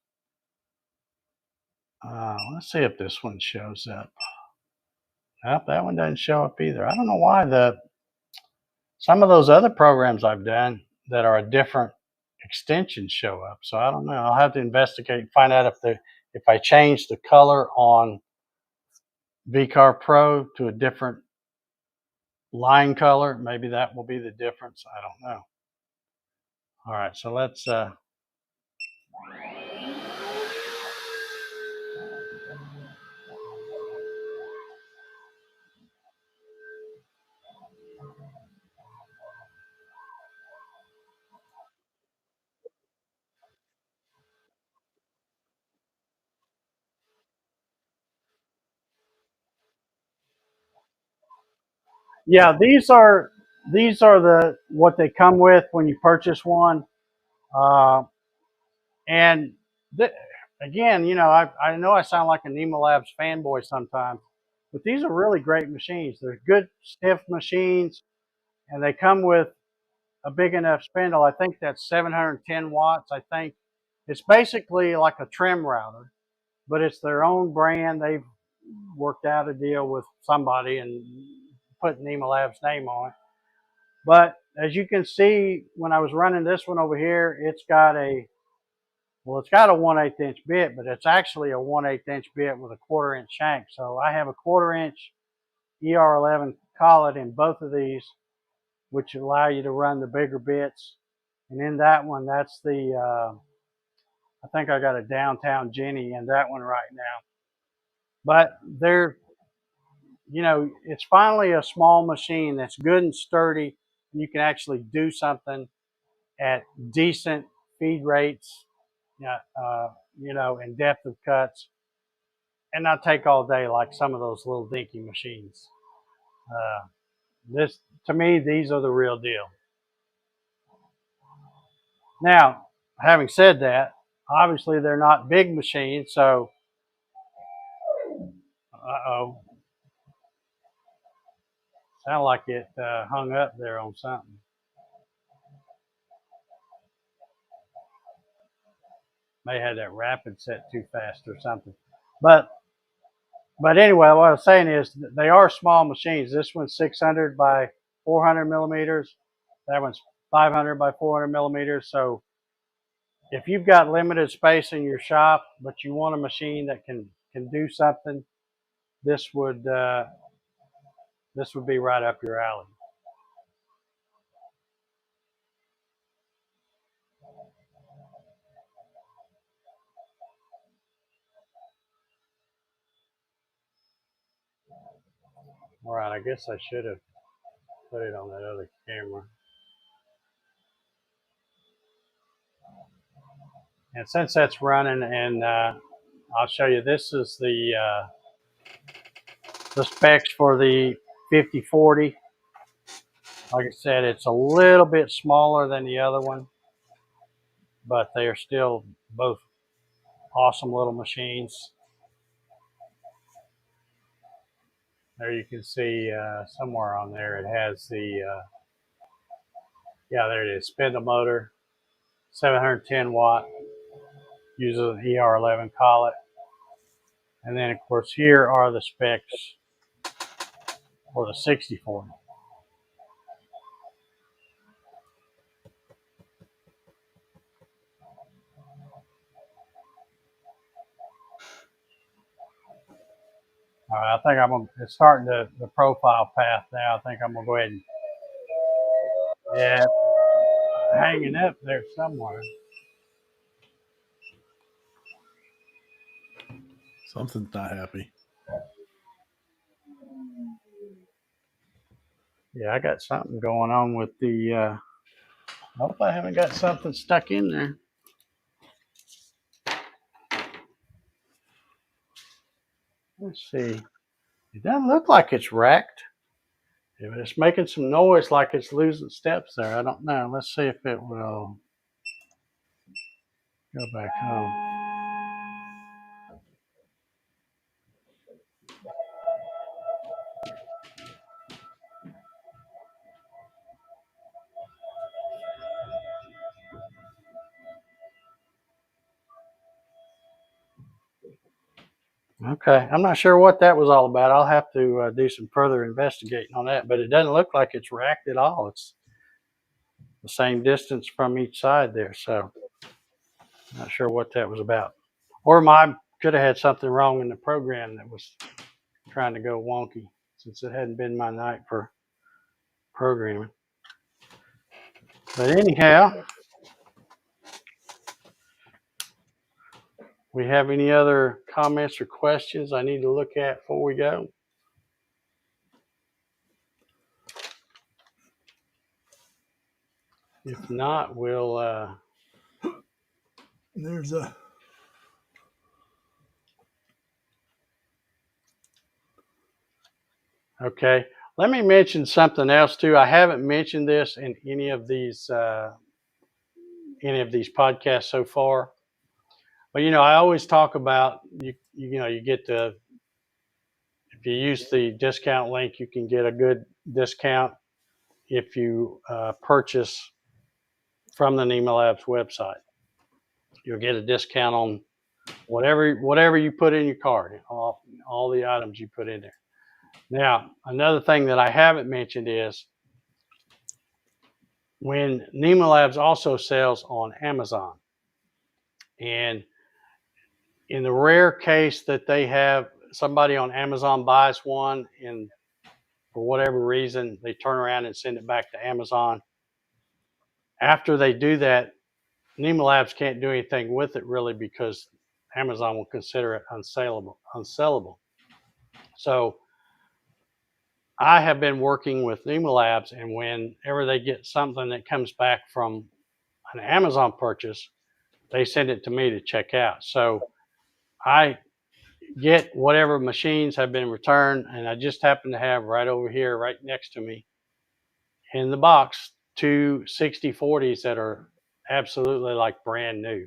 Let's see if this one shows up. Nope, that one doesn't show up either. I don't know why some of those other programs I've done that are a different extension show up. So I don't know. I'll have to investigate and find out if I change the color on VCar Pro to a different line color, maybe that will be the difference. I don't know. All right, so let's yeah, these are the what they come with when you purchase one. And th- again, I know I sound like a NymoLabs fanboy sometimes, but these are really great machines. They're good, stiff machines, and they come with a big enough spindle. I think that's 710 watts. I think it's basically like a trim router, but it's their own brand. They've worked out a deal with somebody and put NymoLabs name on it. But as you can see, when I was running this one over here, it's got a 1/8 inch bit, but it's actually a 1/8 inch bit with a 1/4 inch shank. So I have a 1/4 inch ER11 collet in both of these, which allow you to run the bigger bits. And in that one, that's I think I got a Downtown Jenny in that one right now. But it's finally a small machine that's good and sturdy, and you can actually do something at decent feed rates, and depth of cuts, and not take all day like some of those little dinky machines. This, to me, these are the real deal. Now, having said that, obviously they're not big machines, so sound like it hung up there on something. May have that rapid set too fast or something. But anyway, what I was saying is they are small machines. This one's 600 by 400 millimeters. That one's 500 by 400 millimeters. So if you've got limited space in your shop, but you want a machine that can do something, this would be right up your alley. All right, I guess I should have put it on that other camera. And since that's running, and I'll show you, this is the specs for the 5040. Like I said, it's a little bit smaller than the other one, but they are still both awesome little machines. There you can see somewhere on there it has the, yeah, there it is, spindle motor, 710 watt, uses an ER11 collet. And then, of course, here are the specs for the 6040. All right, I think it's starting the profile path now. I think I'm going to go ahead and, yeah, hanging up there somewhere. Something's not happy. Yeah, I got something going on with the, I hope I haven't got something stuck in there. Let's see. It doesn't look like it's racked. If it's making some noise like it's losing steps there, I don't know. Let's see if it will go back home. Okay, I'm not sure what that was all about. I'll have to do some further investigating on that, but it doesn't look like it's racked at all. It's the same distance from each side there, so not sure what that was about. Or I could have had something wrong in the program that was trying to go wonky, since it hadn't been my night for programming. But anyhow, we have any other comments or questions I need to look at before we go? If not, we'll There's a okay. Let me mention something else too. I haven't mentioned this in any of these podcasts so far. But I always talk about you get the, if you use the discount link, you can get a good discount if you purchase from the NymoLabs website. You'll get a discount on whatever you put in your cart, all the items you put in there. Now, another thing that I haven't mentioned is when NymoLabs also sells on Amazon. And in the rare case that they have somebody on Amazon buys one and for whatever reason they turn around and send it back to Amazon, after they do that, NymoLabs can't do anything with it really because Amazon will consider it unsellable. So I have been working with NymoLabs, and whenever they get something that comes back from an Amazon purchase, they send it to me to check out. So I get whatever machines have been returned, and I just happen to have right over here, right next to me in the box, two 6040s that are absolutely like brand new.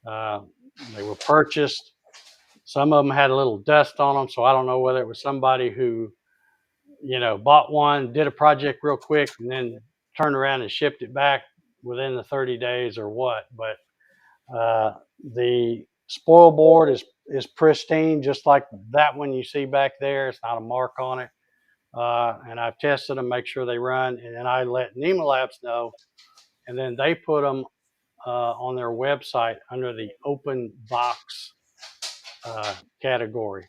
They were purchased. Some of them had a little dust on them, so I don't know whether it was somebody who, bought one, did a project real quick, and then turned around and shipped it back within the 30 days or what. But the spoil board is pristine, just like that one you see back there. It's not a mark on it. And I've tested them, make sure they run, and then I let NymoLabs know, and then they put them on their website under the open box category.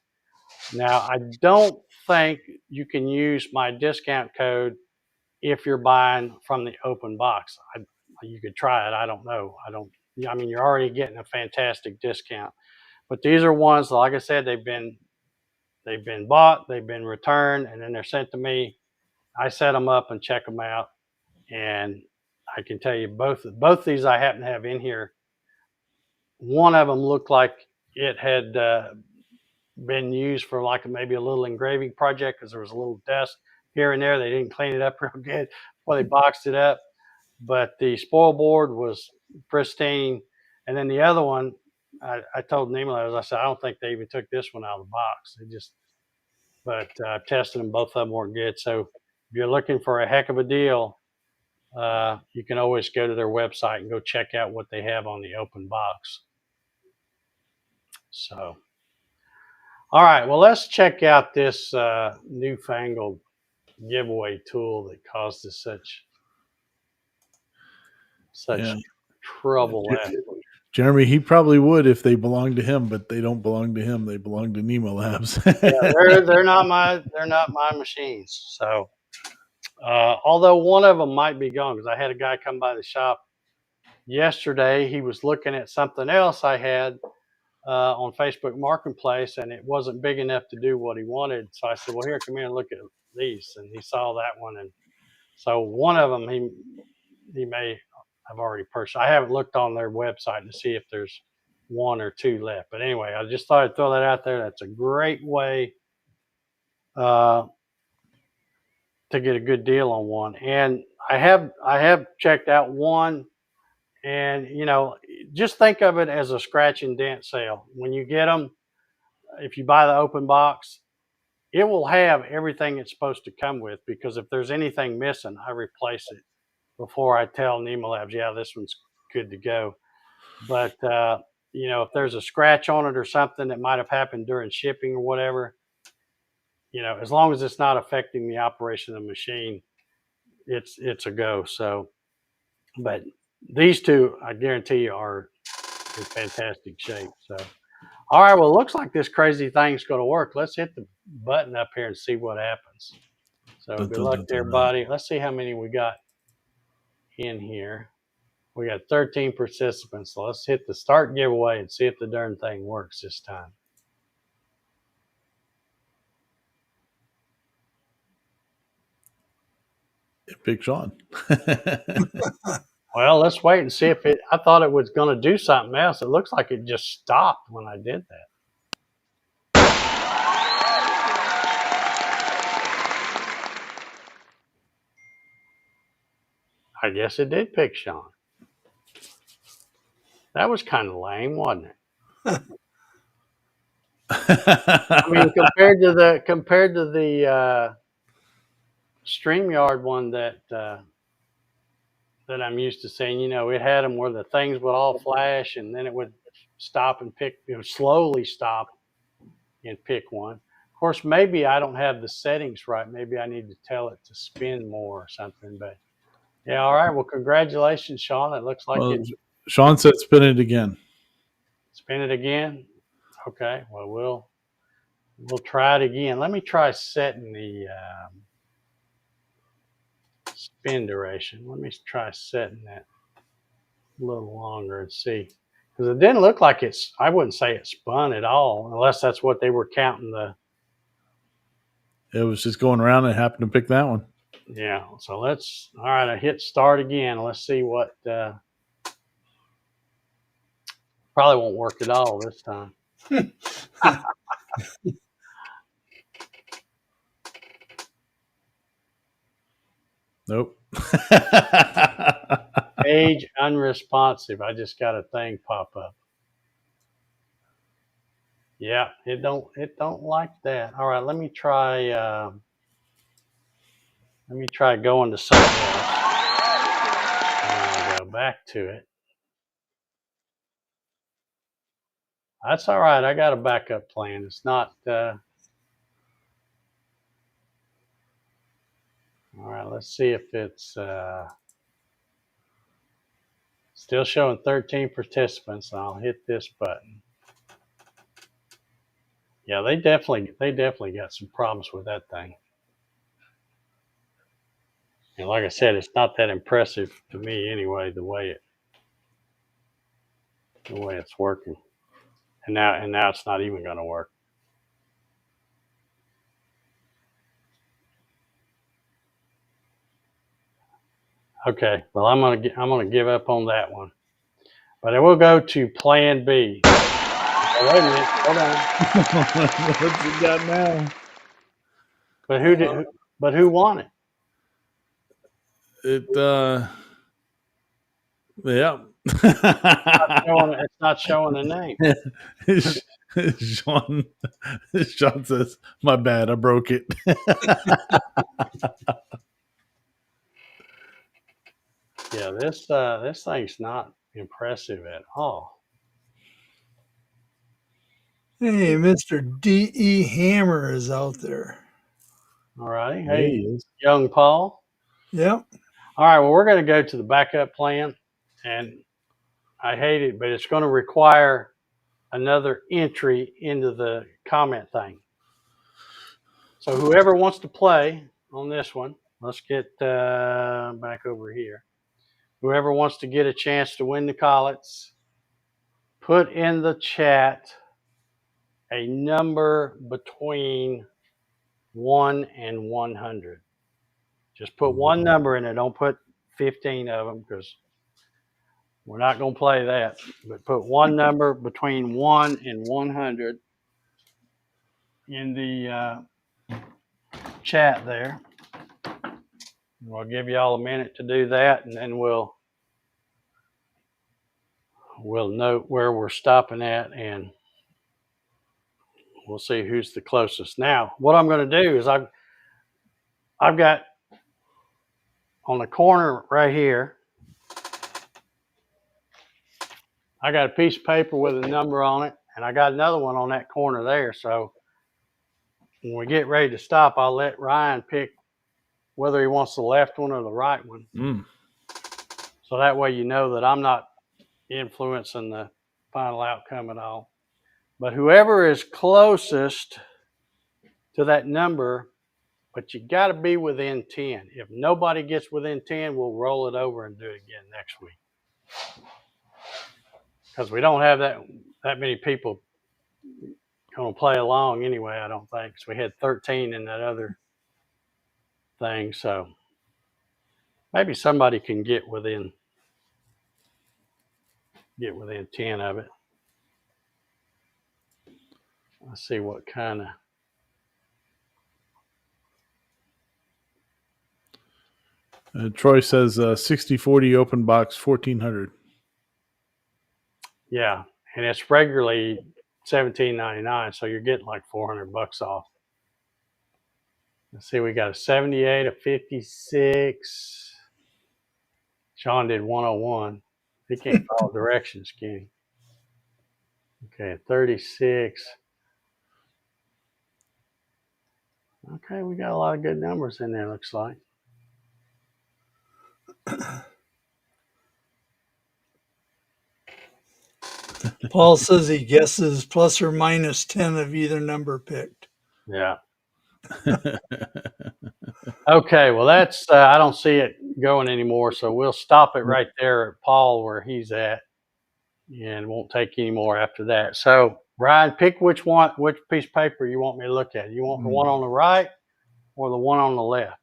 Now, I don't think you can use my discount code if you're buying from the open box. You could try it. I don't know. I mean, you're already getting a fantastic discount. But these are ones, like I said, they've been bought, they've been returned, and then they're sent to me. I set them up and check them out, and I can tell you both these I happen to have in here. one of them looked like it had been used for like maybe a little engraving project because there was a little dust here and there. They didn't clean it up real good before they boxed it up. But the spoil board was pristine. And then the other one, I told NymoLabs, I said, I don't think they even took this one out of the box. They just, but I tested them, both of them weren't good. So if you're looking for a heck of a deal, you can always go to their website and go check out what they have on the open box. So, all right, well, let's check out this newfangled giveaway tool that caused us such Yeah. trouble last week. Jeremy, he probably would if they belonged to him, but they don't belong to him. They belong to NymoLabs. Yeah, they're not my machines. So, although one of them might be gone, because I had a guy come by the shop yesterday. He was looking at something else I had on Facebook Marketplace, and it wasn't big enough to do what he wanted. So I said, "Well, here, come here and look at these." And he saw that one, and so one of them he may have already purchased. I haven't looked on their website to see if there's one or two left. But anyway, I just thought I'd throw that out there. That's a great way to get a good deal on one. And I have checked out one, and just think of it as a scratch and dent sale. When you get them, if you buy the open box, it will have everything it's supposed to come with, because if there's anything missing, I replace it before I tell NymoLabs, yeah, this one's good to go. But if there's a scratch on it or something that might have happened during shipping or whatever, as long as it's not affecting the operation of the machine, it's a go. So, but these two, I guarantee you, are in fantastic shape. So, all right, well, it looks like this crazy thing's going to work. Let's hit the button up here and see what happens. So, good luck to everybody. Let's see how many we got in here. We got 13 participants. So let's hit the start giveaway and see if the darn thing works this time. Big Sean. Well, let's wait and see if it. I thought it was going to do something else. It looks like it just stopped when I did that. I guess it did pick Sean. That was kind of lame, wasn't it? I mean, compared to the StreamYard one that I'm used to seeing, it had them where the things would all flash and then it would stop and pick, slowly stop and pick one. Of course, maybe I don't have the settings right. Maybe I need to tell it to spin more or something. But yeah, all right. Well, congratulations, Sean. It looks like it. Sean said spin it again. Spin it again. Okay. Well, we'll try it again. Let me try setting the spin duration. Let me try setting that a little longer and see. Because it didn't look like I wouldn't say it spun at all, unless that's what they were counting It was just going around and happened to pick that one. Yeah. So all right, I hit start again. Let's see what, probably won't work at all this time. Nope. Page unresponsive. I just got a thing pop up. Yeah, it don't like that. All right, let me try going to something else. And I'll go back to it. That's all right. I got a backup plan. It's not all right, let's see if it's still showing 13 participants. I'll hit this button. Yeah, they definitely got some problems with that thing. And like I said, it's not that impressive to me anyway, the way it's working. And now it's not even going to work. Okay, well, I'm gonna give up on that one. But I will go to Plan B. Oh, wait a minute, hold on. What's it got now? But who won it? Yeah. It's not showing a name. Sean says, "My bad, I broke it." Yeah, this thing's not impressive at all. Hey, Mr. D.E. Hammer is out there. All righty. There Hey, he is. young Paul. Yep. All right, well, we're going to go to the backup plan, and I hate it, but it's going to require another entry into the comment thing. So whoever wants to play on this one, let's get back over here. Whoever wants to get a chance to win the Collets, put in the chat a number between 1 and 100. Just put one number in it. Don't put 15 of them because we're not going to play that. But put one number between 1 and 100 in the chat there. We'll give you all a minute to do that, and then we'll note where we're stopping at, and we'll see who's the closest. Now, what I'm going to do is I've got on the corner right here, I got a piece of paper with a number on it, and I got another one on that corner there. So when we get ready to stop, I'll let Ryan pick whether he wants the left one or the right one. So that way you know that I'm not influencing the final outcome at all. But whoever is closest to that number, but you got to be within 10. If nobody gets within 10, we'll roll it over and do it again next week. Because we don't have that many people going to play along anyway, I don't think. So we had 13 in that other thing. So maybe somebody can get within 10 of it. Let's see what kind of. Troy says 60/40 open box 1400. Yeah, and it's regularly $17.99, so you're getting like $400 off. Let's see, we got a 78, a 56. Sean did 101. He can't follow directions, can he? Okay, a 36. Okay, we got a lot of good numbers in there, looks like. Paul says he guesses plus or minus 10 of either number picked. Yeah. Okay, well, that's I don't see it going anymore, so we'll stop it right there at Paul where he's at, and won't take any more after that. So, Ryan, pick which piece of paper you want me to look at. You want the one on the right or the one on the left?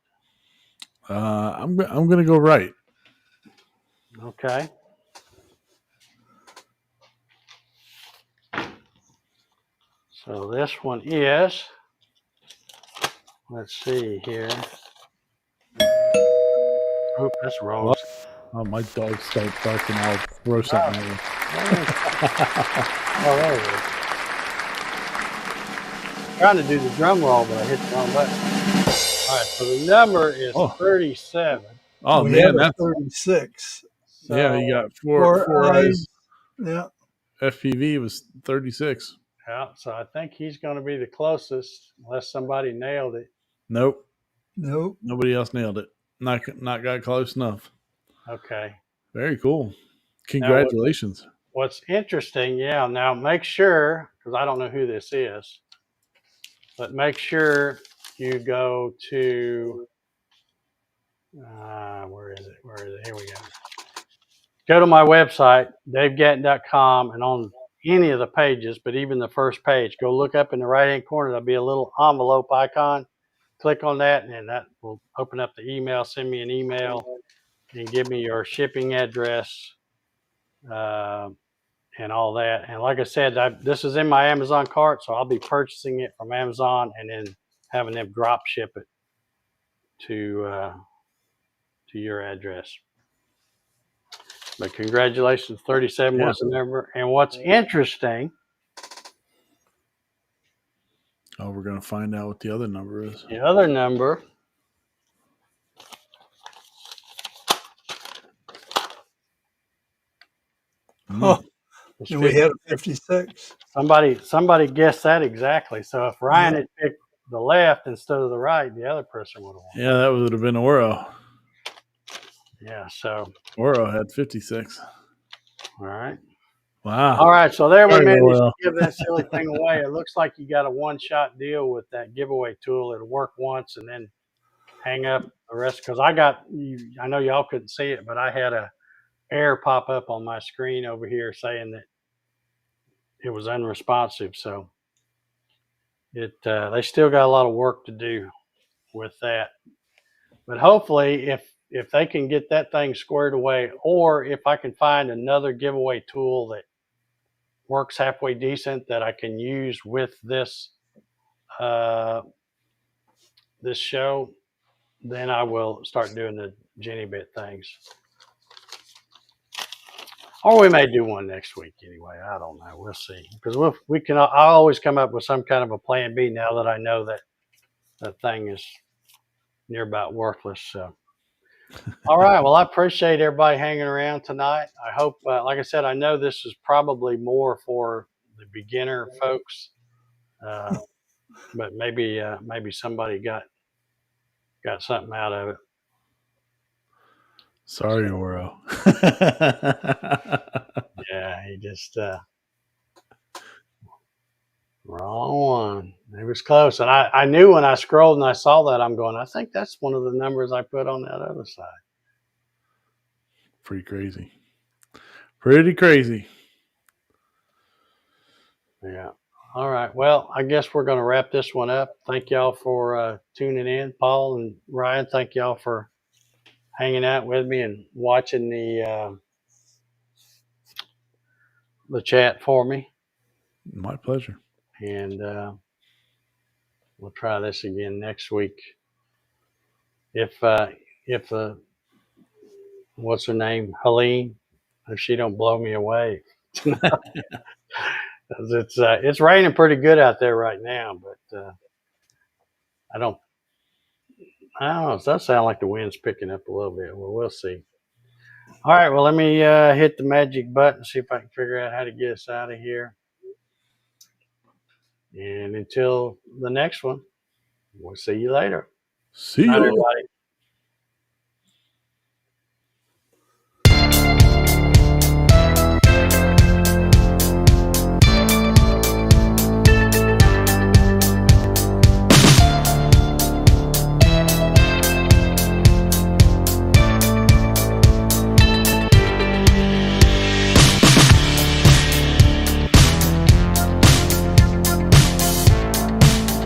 I'm going to go right. Okay. So this one is, let's see here. Oop, that's wrong. Oh, my dog starts barking. I'll throw something at him. Oh, there it is. Trying to do the drum roll, but I hit the wrong button. All right, so the number is 37. Oh, we man, have 36. So, yeah, you got four eyes. Yeah. FPV was 36. Yeah, so I think he's going to be the closest, unless somebody nailed it. Nope. Nobody else nailed it. Not got close enough. Okay. Very cool. Congratulations. Now, what's interesting, yeah, now make sure, because I don't know who this is, but make sure you go to, where is it? Here we go. Go to my website, davegatton.com, and on any of the pages, but even the first page, go look up in the right-hand corner. There'll be a little envelope icon. Click on that, and that will open up the email. Send me an email and give me your shipping address. and all that. And like I said, this is in my Amazon cart, so I'll be purchasing it from Amazon and then having them drop ship it to your address. But congratulations, 37 was the number. And what's interesting, Oh, we're going to find out what the other number is. the other number Oh, is and we had a 56. somebody guessed that exactly. So if Ryan had picked the left instead of the right, the other person would have won. Yeah, that would have been Oro. Yeah, so Oro had 56. all right. Wow. All right, so there we Sorry, managed Oro. to give that silly thing away. It looks like you got a one-shot deal with that giveaway tool. It'll work once and then hang up the rest. Because I know y'all couldn't see it, but I had a error pop up on my screen over here saying that it was unresponsive. So they still got a lot of work to do with that. But hopefully, if they can get that thing squared away, or if I can find another giveaway tool that works halfway decent that I can use with this this show, then I will start doing the Jenny bit things. Or we may do one next week anyway. I don't know. We'll see. Because I'll always come up with some kind of a plan B now that I know that that thing is near about worthless. So, all right. Well, I appreciate everybody hanging around tonight. I hope, like I said, I know this is probably more for the beginner folks, but maybe somebody got something out of it. Sorry, Oro. Yeah, he just wrong one. It was close, and I knew when I scrolled and I saw that, I'm going, I think that's one of the numbers I put on that other side. Pretty crazy. Pretty crazy. Yeah. All right. Well, I guess we're going to wrap this one up. Thank y'all for tuning in. Paul and Ryan, thank y'all for hanging out with me and watching the chat for me. My pleasure. And we'll try this again next week. If what's her name, Helene, if she don't blow me away. It's raining pretty good out there right now, but I don't know. It does sound like the wind's picking up a little bit. Well, we'll see. All right. Well, let me hit the magic button, see if I can figure out how to get us out of here. And until the next one, we'll see you later. See you. Bye, everybody.